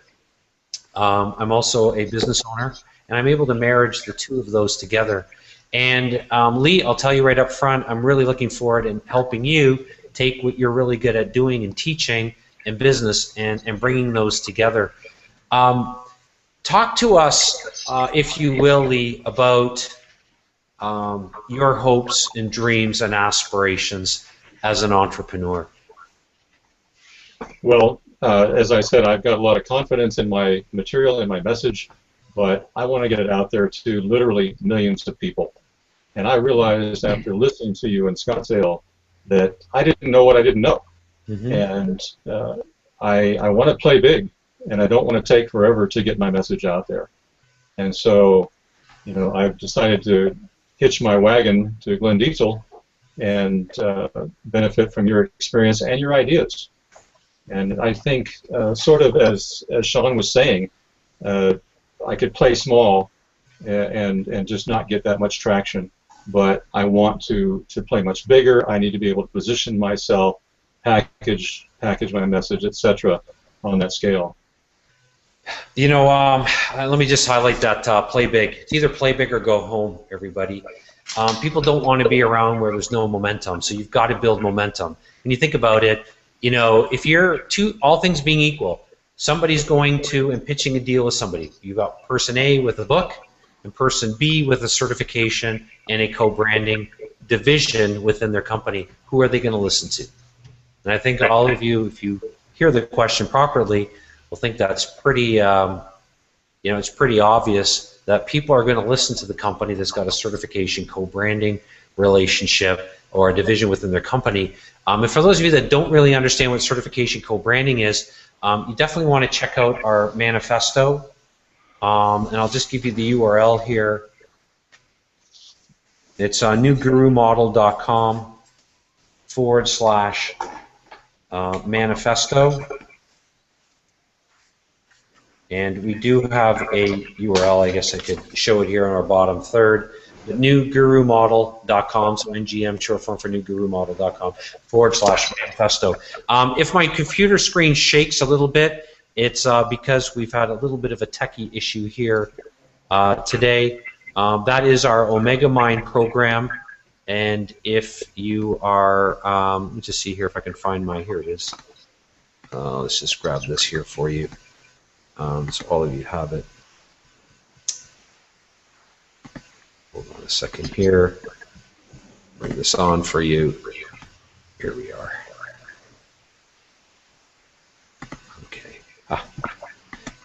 I'm also a business owner, and I'm able to marriage the two of those together. And Lee, I'll tell you right up front, I'm really looking forward in helping you take what you're really good at doing in teaching and business and bringing those together. Talk to us, if you will, Lee, about your hopes and dreams and aspirations as an entrepreneur. Well, as I said, I've got a lot of confidence in my material and my message, but I want to get it out there to literally millions of people. And I realized after listening to you in Scottsdale that I didn't know what I didn't know. Mm-hmm. And I want to play big, and I don't want to take forever to get my message out there. And so, I've decided to hitch my wagon to Glenn Dietzel and benefit from your experience and your ideas. And I think, sort of as Sean was saying, I could play small and just not get that much traction. But I want to play much bigger. I need to be able to position myself, package my message, etc., on that scale. Let me just highlight that play big. It's either play big or go home, everybody. People don't want to be around where there's no momentum, so you've got to build momentum. When you think about it, if you're all things being equal, somebody's going to and pitching a deal with somebody. You've got person A with a book and person B with a certification and a co-branding division within their company. Who are they going to listen to? And I think all of you, if you hear the question properly, will think that's pretty, it's pretty obvious that people are going to listen to the company that's got a certification, co-branding relationship, or a division within their company. And for those of you that don't really understand what certification co-branding is, you definitely want to check out our manifesto. And I'll just give you the URL here. It's newgurumodel.com/manifesto. And we do have a URL, I guess I could show it here on our bottom third, newgurumodel.com, so NGM, short form for newgurumodel.com/manifesto. If my computer screen shakes a little bit, it's because we've had a little bit of a techie issue here today. That is our Omega Mind program, and if you are, let me just see here if I can find here it is. Let's just grab this here for you, so all of you have it. Hold on a second here. Bring this on for you. Here we are. Okay.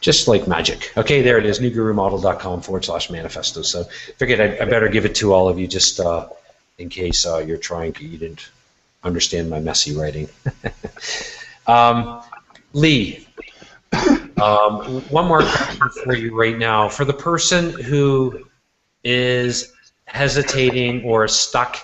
Just like magic. Okay, there it is, newgurumodel.com/manifesto. So figured I better give it to all of you just in case you didn't understand my messy writing. Lee, one more question for you right now. For the person who is hesitating or stuck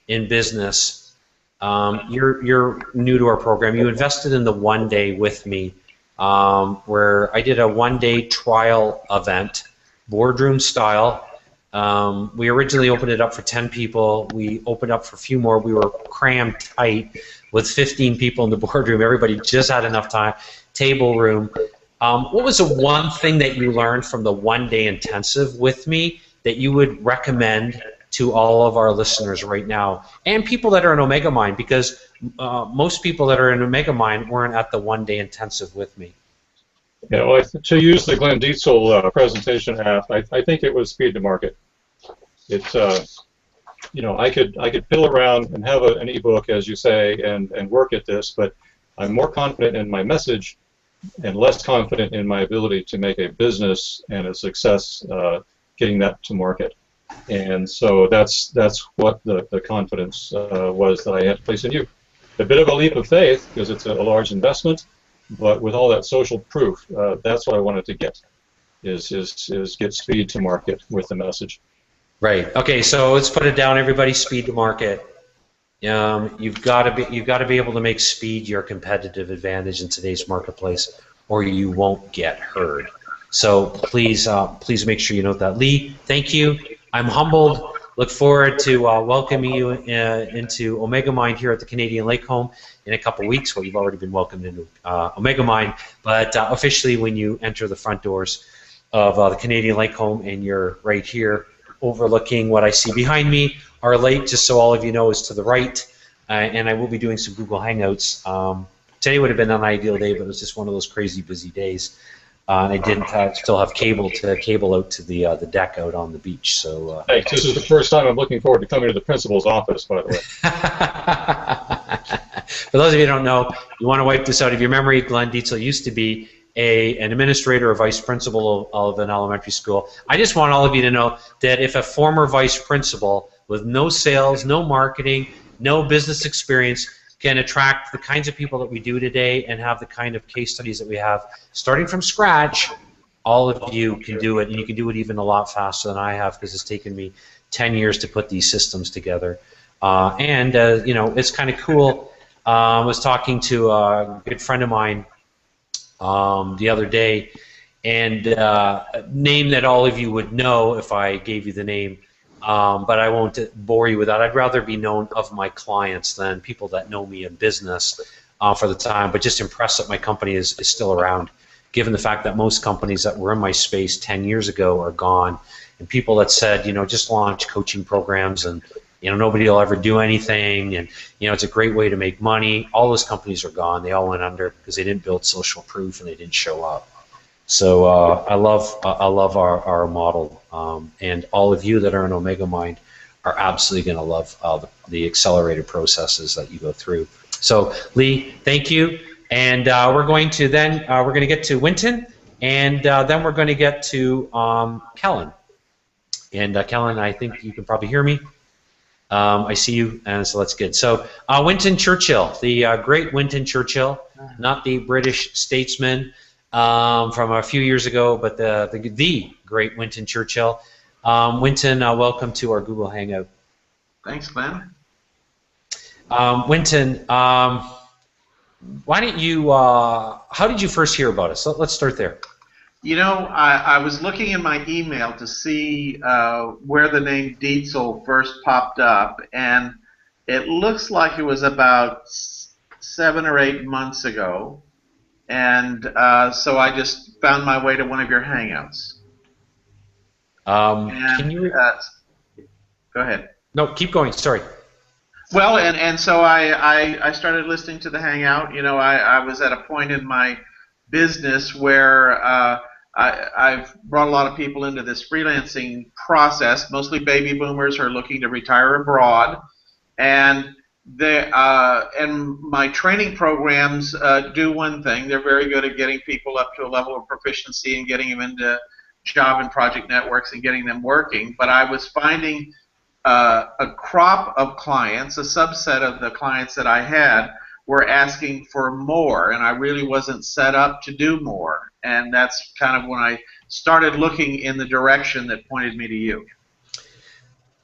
in business, you're new to our program. You invested in the One Day with me, where I did a one-day trial event, boardroom style. We originally opened it up for 10 people. We opened up for a few more. We were crammed tight with 15 people in the boardroom. Everybody just had enough time, table room. What was the one thing that you learned from the one-day intensive with me that you would recommend to all of our listeners right now, and people that are in Omega Mind, because most people that are in Omega Mind weren't at the one-day intensive with me? Yeah, well, to use the Glenn Dietzel presentation app, I think it was speed to market. It's you know, I could fiddle around and have an ebook, as you say, and work at this, but I'm more confident in my message and less confident in my ability to make a business and a success getting that to market. And so that's what the confidence was that I had to place in you. A bit of a leap of faith because it's a large investment, but with all that social proof, that's what I wanted to get, is get speed to market with the message. Right. Okay. So let's put it down, everybody. Speed to market. You've got to be able to make speed your competitive advantage in today's marketplace, or you won't get heard. So please make sure you note that. Lee, thank you. I'm humbled. Look forward to welcoming you into Omega Mind here at the Canadian Lake Home in a couple weeks. Well, you've already been welcomed into Omega Mind, but officially when you enter the front doors of the Canadian Lake Home, and you're right here overlooking what I see behind me. Our lake, just so all of you know, is to the right, and I will be doing some Google Hangouts. Today would have been an ideal day, but it was just one of those crazy busy days. And I didn't still have cable out to the deck out on the beach. So hey, this is the first time I'm looking forward to coming to the principal's office, by the way. For those of you who don't know, you want to wipe this out of your memory. Glenn Dietzel used to be an administrator or vice principal of an elementary school. I just want all of you to know that if a former vice principal with no sales, no marketing, no business experience can attract the kinds of people that we do today and have the kind of case studies that we have, starting from scratch, all of you can do it, and you can do it even a lot faster than I have, because it's taken me 10 years to put these systems together. You know, it's kind of cool. I was talking to a good friend of mine the other day, and a name that all of you would know if I gave you the name, but I won't bore you with that. I'd rather be known of my clients than people that know me in business for the time, but just impressed that my company is still around, given the fact that most companies that were in my space 10 years ago are gone, and people that said, you know, just launch coaching programs and, you know, nobody will ever do anything, and, you know, it's a great way to make money. All those companies are gone. They all went under because they didn't build social proof and they didn't show up. So I love our model, and all of you that are in Omega Mind are absolutely going to love the accelerated processes that you go through. So Lee, thank you, and we're going to get to Winton, and then we're going to get to Kellen. And Kellen, I think you can probably hear me. I see you, and so that's good. So Winston Churchill, the great Winston Churchill, not the British statesman from a few years ago, but the great Winston Churchill. Winston, welcome to our Google Hangout. Thanks, Glenn. Winston, why don't you? How did you first hear about us? Let's start there. You know, I was looking in my email to see where the name Dietzel first popped up, and it looks like it was about 7 or 8 months ago. And so I just found my way to one of your Hangouts. Can you? Go ahead. No, keep going. Sorry. Well, and so I started listening to the Hangout. You know, I was at a point in my business where I've brought a lot of people into this freelancing process, mostly baby boomers who are looking to retire abroad, and and my training programs do one thing. They're very good at getting people up to a level of proficiency and getting them into job and project networks and getting them working. But I was finding a crop of clients, a subset of the clients that I had, were asking for more, and I really wasn't set up to do more. And that's kind of when I started looking in the direction that pointed me to you.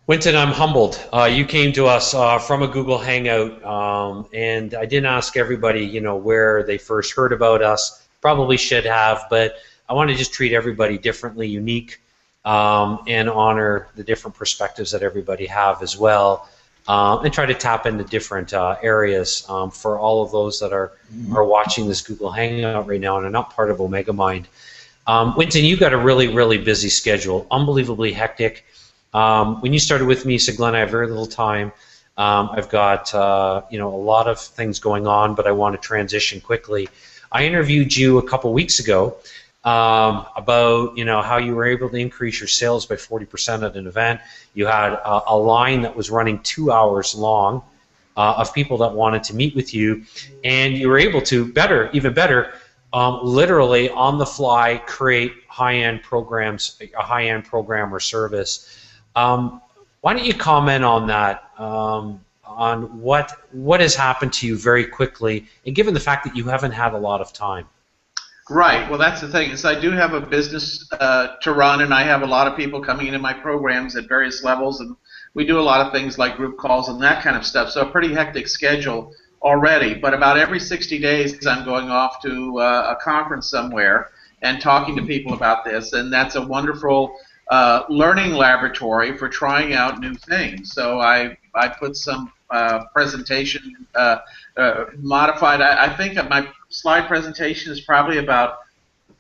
Winton, I'm humbled. You came to us from a Google Hangout, and I didn't ask everybody, you know, where they first heard about us. Probably should have, but I want to just treat everybody differently, unique, and honor the different perspectives that everybody have as well, and try to tap into different areas for all of those that are watching this Google Hangout right now and are not part of Omega Mind. Winton, you got a really, really busy schedule, unbelievably hectic. When you started with me, you said, Glenn, I have very little time. I've got you know, a lot of things going on, but I want to transition quickly. I interviewed you a couple weeks ago about, you know, how you were able to increase your sales by 40% at an event. You had a line that was running 2 hours long of people that wanted to meet with you, and you were able to even better, literally on the fly create high-end programs, a high-end program or service. Why don't you comment on that, on what has happened to you very quickly, and given the fact that you haven't had a lot of time? Right. Well, that's the thing, is I do have a business to run, and I have a lot of people coming into my programs at various levels, and we do a lot of things like group calls and that kind of stuff, so a pretty hectic schedule already. But about every 60 days I'm going off to a conference somewhere and talking to people about this, and that's a wonderful learning laboratory for trying out new things. So I put some presentation modified. I think my slide presentation is probably about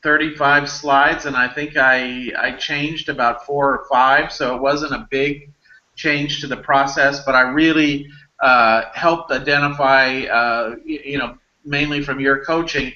35 slides, and I think I changed about 4 or 5, so it wasn't a big change to the process, but I really helped identify, you know, mainly from your coaching,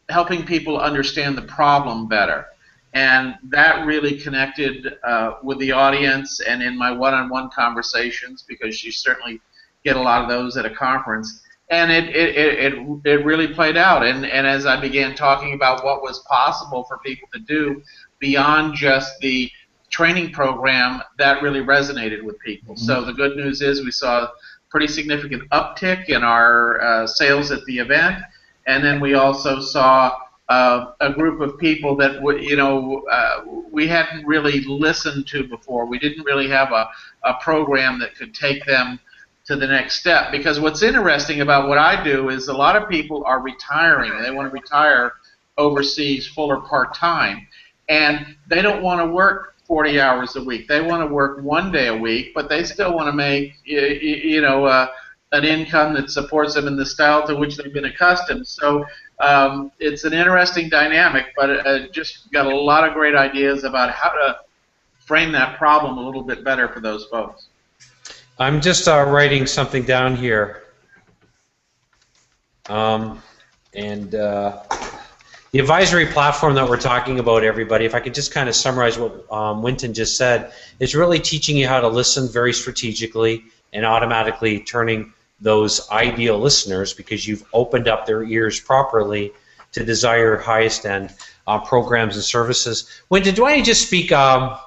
helping people understand the problem better. And that really connected with the audience and in my one-on-one conversations, because you certainly get a lot of those at a conference. And it really played out. And as I began talking about what was possible for people to do beyond just the training program, that really resonated with people. So the good news is we saw a pretty significant uptick in our sales at the event. And then we also saw a group of people that we hadn't really listened to before. We didn't really have a program that could take them to the next step. Because what's interesting about what I do is a lot of people are retiring. They want to retire overseas full or part-time. And they don't want to work 40 hours a week. They want to work 1 day a week, but they still want to make an income that supports them in the style to which they've been accustomed. So it's an interesting dynamic, but just got a lot of great ideas about how to frame that problem a little bit better for those folks. I'm just writing something down here. The advisory platform that we're talking about, everybody, if I could just kind of summarize what Winton just said, is really teaching you how to listen very strategically and automatically turning those ideal listeners, because you've opened up their ears properly, to desire highest end programs and services. Winton, do I just speak on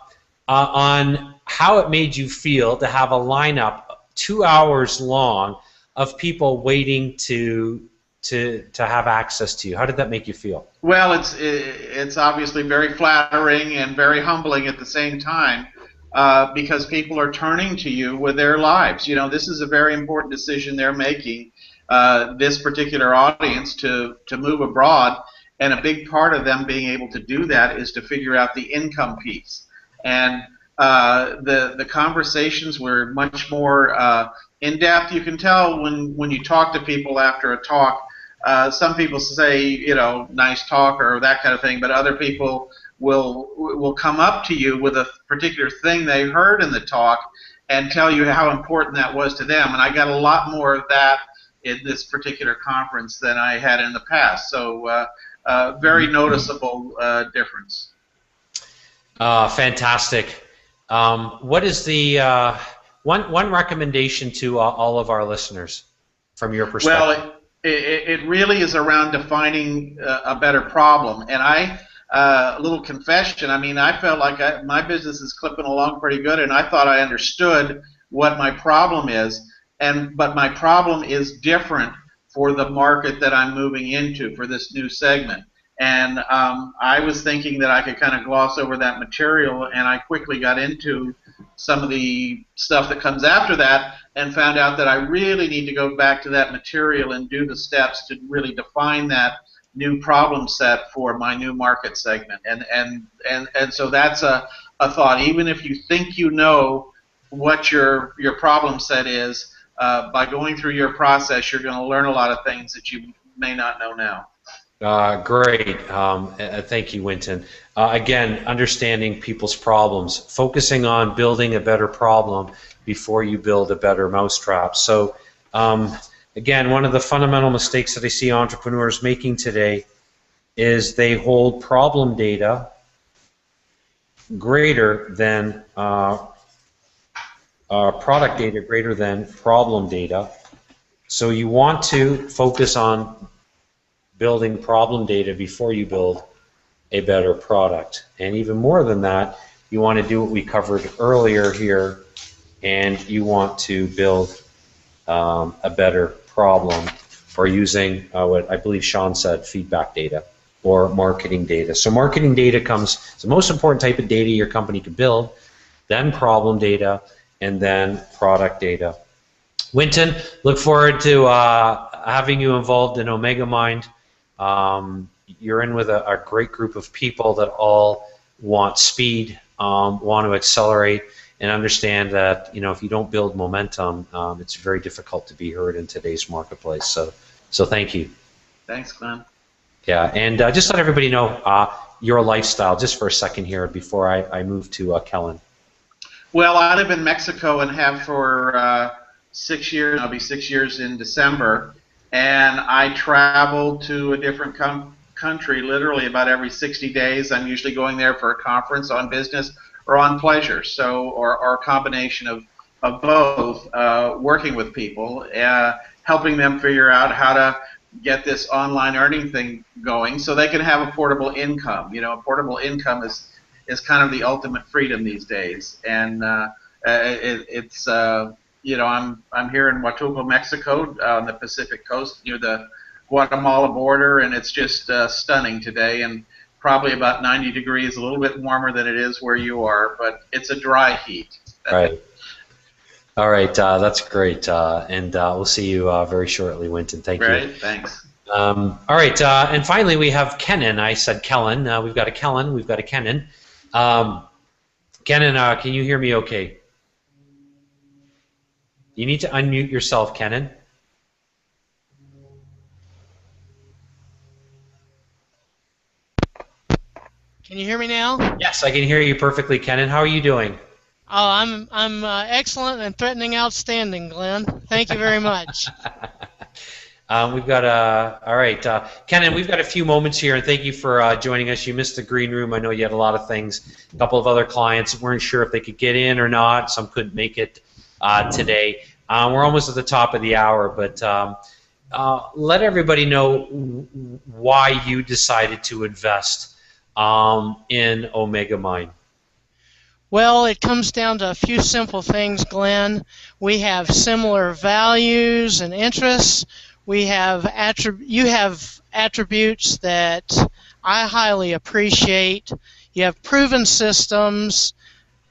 how it made you feel to have a lineup 2 hours long of people waiting to have access to you? How did that make you feel? Well, it's obviously very flattering and very humbling at the same time, because people are turning to you with their lives. You know, this is a very important decision they're making, this particular audience, to move abroad, and a big part of them being able to do that is to figure out the income piece. And the conversations were much more in-depth. You can tell when you talk to people after a talk. Some people say, you know, nice talk or that kind of thing, but other people will come up to you with a particular thing they heard in the talk, and tell you how important that was to them. And I got a lot more of that in this particular conference than I had in the past. So very noticeable difference. Fantastic. What is the one recommendation to all of our listeners from your perspective? Well, it really is around defining a better problem. And a little confession, I mean, I felt like my business is clipping along pretty good, and I thought I understood what my problem is. But my problem is different for the market that I'm moving into for this new segment. And I was thinking that I could kind of gloss over that material, and I quickly got into some of the stuff that comes after that and found out that I really need to go back to that material and do the steps to really define that new problem set for my new market segment. And so that's a thought. Even if you think you know what your problem set is, by going through your process, you're going to learn a lot of things that you may not know now. Great. Thank you, Winton. Again, understanding people's problems, focusing on building a better problem before you build a better mousetrap. So, again, one of the fundamental mistakes that I see entrepreneurs making today is they hold problem data greater than product data greater than problem data. So you want to focus on building problem data before you build a better product. And even more than that, you want to do what we covered earlier here, and you want to build a better problem, or using what I believe Sean said, feedback data or marketing data. So marketing data it's the most important type of data your company can build, then problem data, and then product data. Winton, look forward to having you involved in Omega Mind. You're in with a great group of people that all want speed, want to accelerate, and understand that if you don't build momentum, it's very difficult to be heard in today's marketplace. So thank you. Thanks, Glenn. Yeah, and just let everybody know your lifestyle just for a second here before I move to Kellen. Well, I live in Mexico and have for 6 years. I'll be 6 years in December. And I travel to a different country literally about every 60 days. I'm usually going there for a conference on business or on pleasure, or a combination of both, working with people, helping them figure out how to get this online earning thing going so they can have a portable income. A portable income is kind of the ultimate freedom these days. And it's I'm here in Huatulco, Mexico, on the Pacific coast near the Guatemala border, and it's just stunning today, and probably about 90 degrees, a little bit warmer than it is where you are, but it's a dry heat. Right. All right, that's great, and we'll see you very shortly, Winton. Thank you. Great, thanks. All right, and finally we have Kenan. I said Kellen. We've got a Kellen. We've got a Kenan. Kenan, can you hear me okay? You need to unmute yourself, Kenan. Can you hear me now? Yes, I can hear you perfectly, Kenan. How are you doing? Oh, I'm excellent and threatening outstanding, Glenn. Thank you very much. We've got all right, Kenan. We've got a few moments here, and thank you for joining us. You missed the green room. I know you had a lot of things. A couple of other clients weren't sure if they could get in or not. Some couldn't make it today. We're almost at the top of the hour, but let everybody know why you decided to invest in Omega Mind. Well, it comes down to a few simple things, Glenn. We have similar values and interests. You have attributes that I highly appreciate. You have proven systems.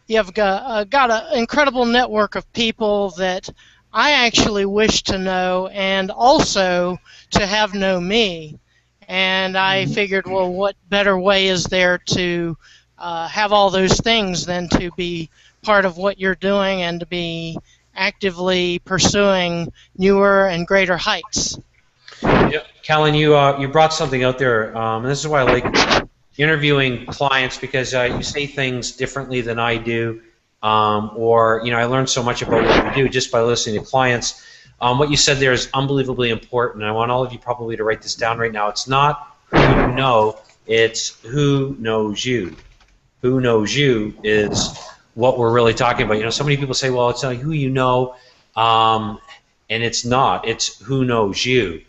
You have got an incredible network of people that I actually wish to know and also to have know me. And I figured, well, what better way is there to have all those things than to be part of what you're doing and to be actively pursuing newer and greater heights. Yeah, Kellen, you brought something out there, and this is why I like interviewing clients, because you say things differently than I do, or I learned so much about what we do just by listening to clients. What you said there is unbelievably important. I want all of you probably to write this down right now. It's not who you know, it's who knows you. Who knows you is what we're really talking about. So many people say, well, it's not who you know, and it's not. It's who knows you.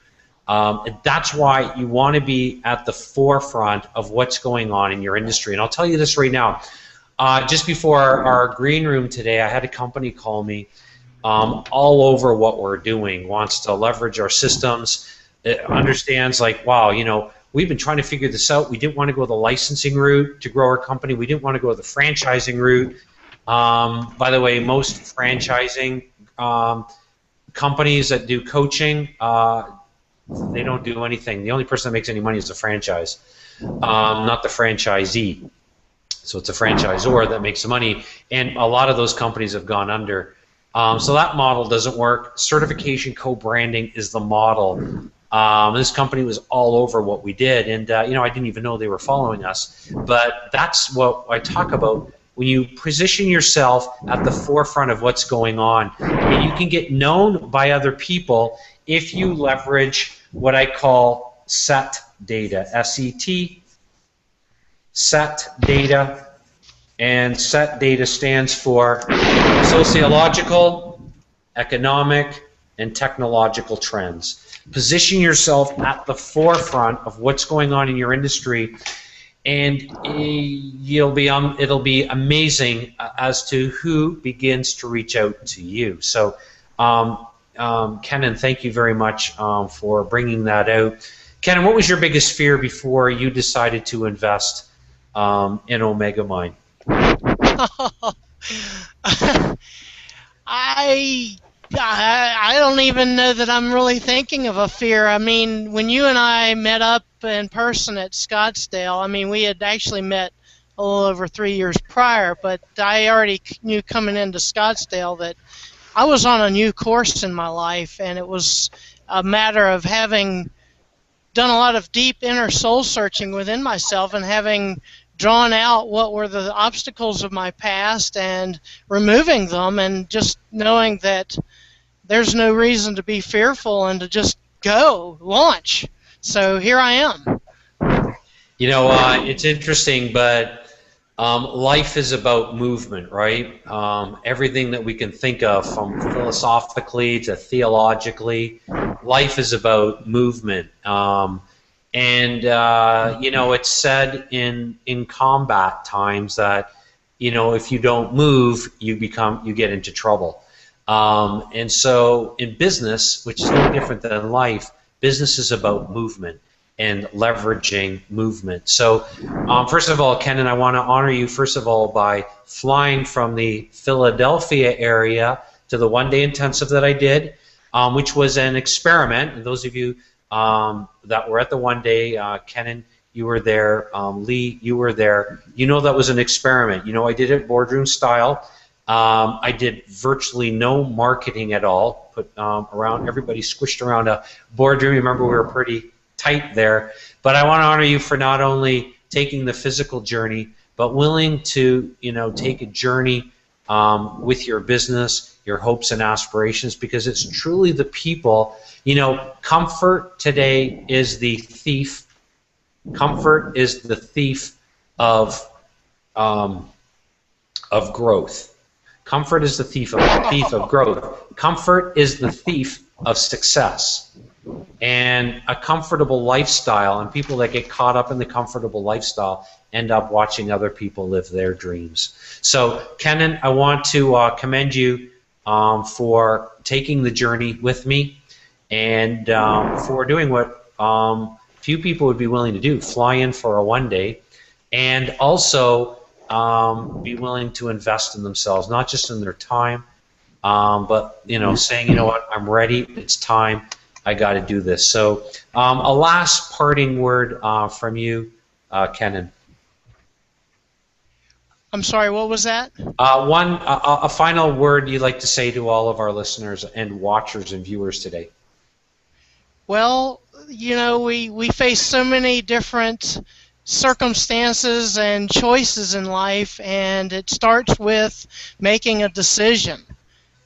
And that's why you want to be at the forefront of what's going on in your industry. And I'll tell you this right now. Just before our green room today, I had a company call me all over what we're doing, wants to leverage our systems, understands like, wow, we've been trying to figure this out. We didn't want to go the licensing route to grow our company. We didn't want to go the franchising route. By the way, most franchising companies that do coaching, they don't do anything. The only person that makes any money is the franchise, not the franchisee. So it's a franchisor that makes the money, and a lot of those companies have gone under. So that model doesn't work. Certification co-branding is the model. This company was all over what we did, and I didn't even know they were following us. But that's what I talk about. When you position yourself at the forefront of what's going on, and you can get known by other people if you leverage what I call SET data, S-E-T, SET data, and SET data stands for sociological, economic, and technological trends. Position yourself at the forefront of what's going on in your industry, and it'll be amazing as to who begins to reach out to you. So, Kenan, thank you very much for bringing that out. Kenan, what was your biggest fear before you decided to invest in Omega Mine? I don't even know that I'm really thinking of a fear. I mean, when you and I met up in person at Scottsdale, I mean, we had actually met a little over 3 years prior, but I already knew coming into Scottsdale that I was on a new course in my life, and it was a matter of having done a lot of deep inner soul searching within myself and having drawn out what were the obstacles of my past and removing them, and just knowing that there's no reason to be fearful and to just go launch. So here I am. It's interesting, but life is about movement, right? Everything that we can think of, from philosophically to theologically, life is about movement. It's said in combat times that, if you don't move, you get into trouble. And so in business, which is no different than life, business is about movement and leveraging movement. So first of all, Kenan, I want to honor you, first of all, by flying from the Philadelphia area to the one-day intensive that I did, which was an experiment. And those of you that were at the one day, Kenan, you were there, Lee, you were there. That was an experiment. I did it boardroom style. I did virtually no marketing at all. Put around everybody squished around a boardroom. Remember, we were pretty tight there. But I want to honor you for not only taking the physical journey, but willing to take a journey with your business, your hopes and aspirations, because it's truly the people. Comfort today is the thief. Comfort is the thief of growth. Comfort is the thief of growth. Comfort is the thief of success. And a comfortable lifestyle, and people that get caught up in the comfortable lifestyle end up watching other people live their dreams. So, Kenan, I want to commend you for taking the journey with me, and for doing what few people would be willing to do, fly in for a one day, and also be willing to invest in themselves, not just in their time, but saying, what, I'm ready, it's time, I got to do this. So a last parting word from you, Kenan. I'm sorry, what was that? A final word you'd like to say to all of our listeners and watchers and viewers today. Well, we face so many different circumstances and choices in life, and it starts with making a decision.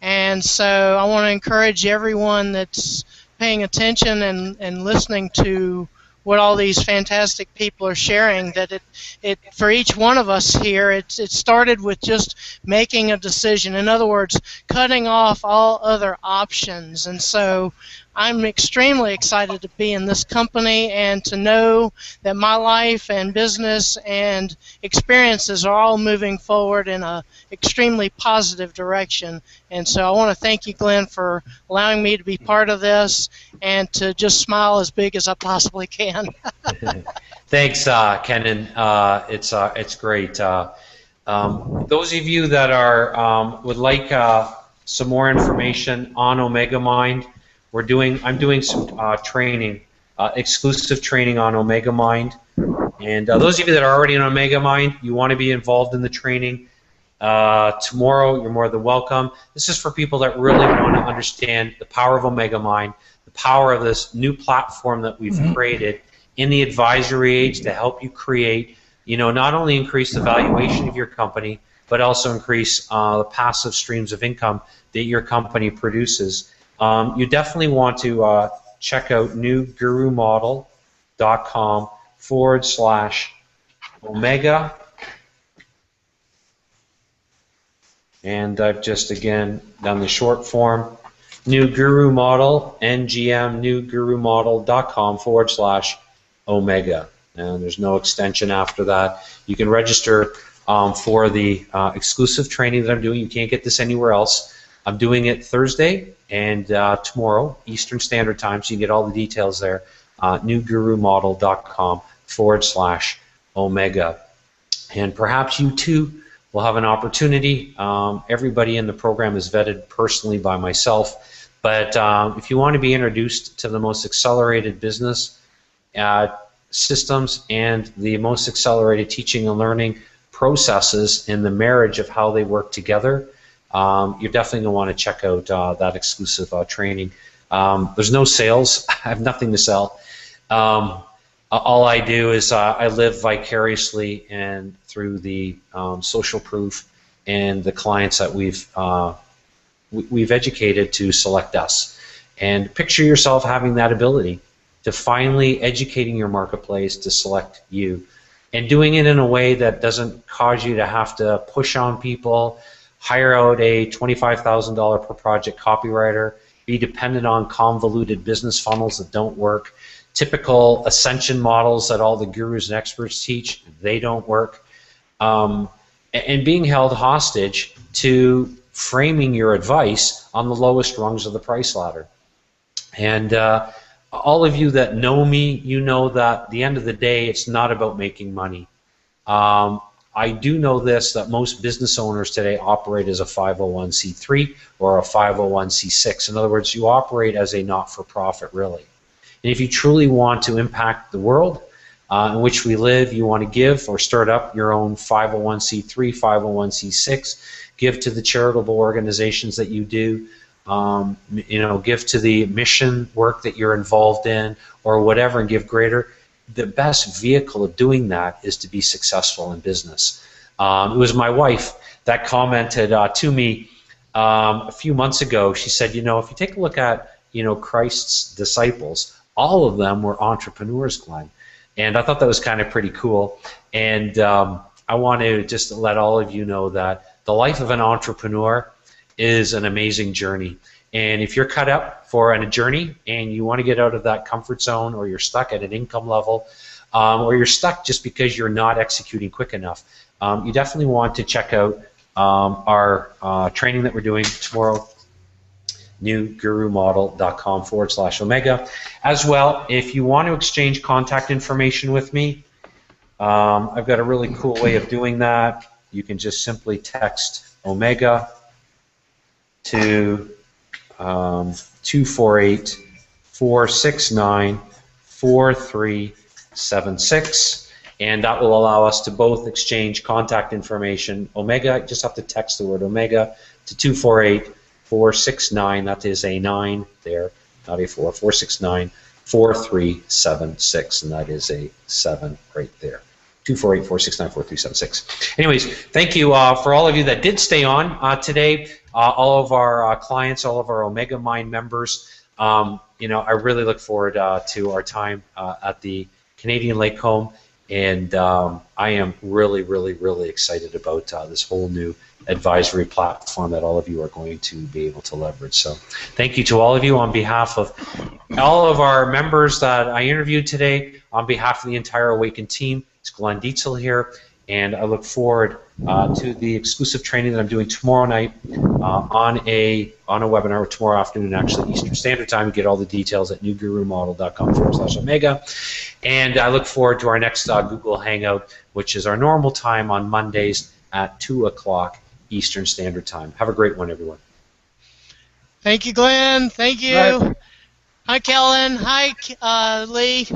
And so I want to encourage everyone that's paying attention and listening to what all these fantastic people are sharing, that it for each one of us here, it started with just making a decision. In other words, cutting off all other options. And so I'm extremely excited to be in this company and to know that my life and business and experiences are all moving forward in a extremely positive direction. And so I want to thank you, Glenn, for allowing me to be part of this and to just smile as big as I possibly can. Thanks, Kenan. It's great. Those of you that are would like some more information on Omega Mind, I'm doing some training, exclusive training on Omega Mind. And those of you that are already in Omega Mind, you want to be involved in the training. Tomorrow, you're more than welcome. This is for people that really want to understand the power of Omega Mind, the power of this new platform that we've created in the advisory age to help you create, not only increase the valuation of your company, but also increase the passive streams of income that your company produces. You definitely want to check out newgurumodel.com/Omega. And I've just, again, done the short form. New Guru Model, NGM, newgurumodel.com/Omega. And there's no extension after that. You can register for the exclusive training that I'm doing. You can't get this anywhere else. I'm doing it Thursday and tomorrow, Eastern Standard Time, so you can get all the details there. newgurumodel.com/Omega. And perhaps you too will have an opportunity. Everybody in the program is vetted personally by myself. But if you want to be introduced to the most accelerated business systems and the most accelerated teaching and learning processes in the marriage of how they work together, you're definitely going to want to check out that exclusive training. There's no sales. I have nothing to sell. All I do is I live vicariously and through the social proof and the clients that we've educated to select us. And picture yourself having that ability to finally educating your marketplace to select you, and doing it in a way that doesn't cause you to have to push on people, hire out a $25,000 per project copywriter, be dependent on convoluted business funnels that don't work, typical ascension models that all the gurus and experts teach, they don't work, and being held hostage to framing your advice on the lowest rungs of the price ladder. And all of you that know me, you know that at the end of the day, it's not about making money. I do know this, that most business owners today operate as a 501c3 or a 501c6. In other words, you operate as a not-for-profit, really. And if you truly want to impact the world in which we live, you want to give or start up your own 501c3, 501c6, give to the charitable organizations that you do, give to the mission work that you're involved in or whatever, and give greater. The best vehicle of doing that is to be successful in business. It was my wife that commented to me a few months ago. She said, if you take a look at, Christ's disciples, all of them were entrepreneurs, Glenn. And I thought that was kind of pretty cool. And I want to just let all of you know that the life of an entrepreneur is an amazing journey. And if you're cut up for a journey and you want to get out of that comfort zone, or you're stuck at an income level, or you're stuck just because you're not executing quick enough, you definitely want to check out our training that we're doing tomorrow, newgurumodel.com/Omega. As well, if you want to exchange contact information with me, I've got a really cool way of doing that. You can just simply text Omega to 248-469-4376, and that will allow us to both exchange contact information. Omega, just have to text the word Omega to 248-469, that is a 9 there, not a 4, 469-4376, and that is a 7 right there. 248-469-4376. Anyways, thank you for all of you that did stay on today, all of our clients, all of our Omega Mind members. You know, I really look forward to our time at the Canadian Lake Home, and I am really, really, really excited about this whole new advisory platform that all of you are going to be able to leverage. So thank you to all of you on behalf of all of our members that I interviewed today, on behalf of the entire Awaken team. It's Glenn Dietzel here, and I look forward to the exclusive training that I'm doing tomorrow night on a webinar, tomorrow afternoon, actually, Eastern Standard Time. You get all the details at newgurumodel.com/omega. And I look forward to our next Google Hangout, which is our normal time on Mondays at 2 o'clock Eastern Standard Time. Have a great one, everyone. Thank you, Glenn. Thank you. Right. Hi, Kellen. Hi, Lee.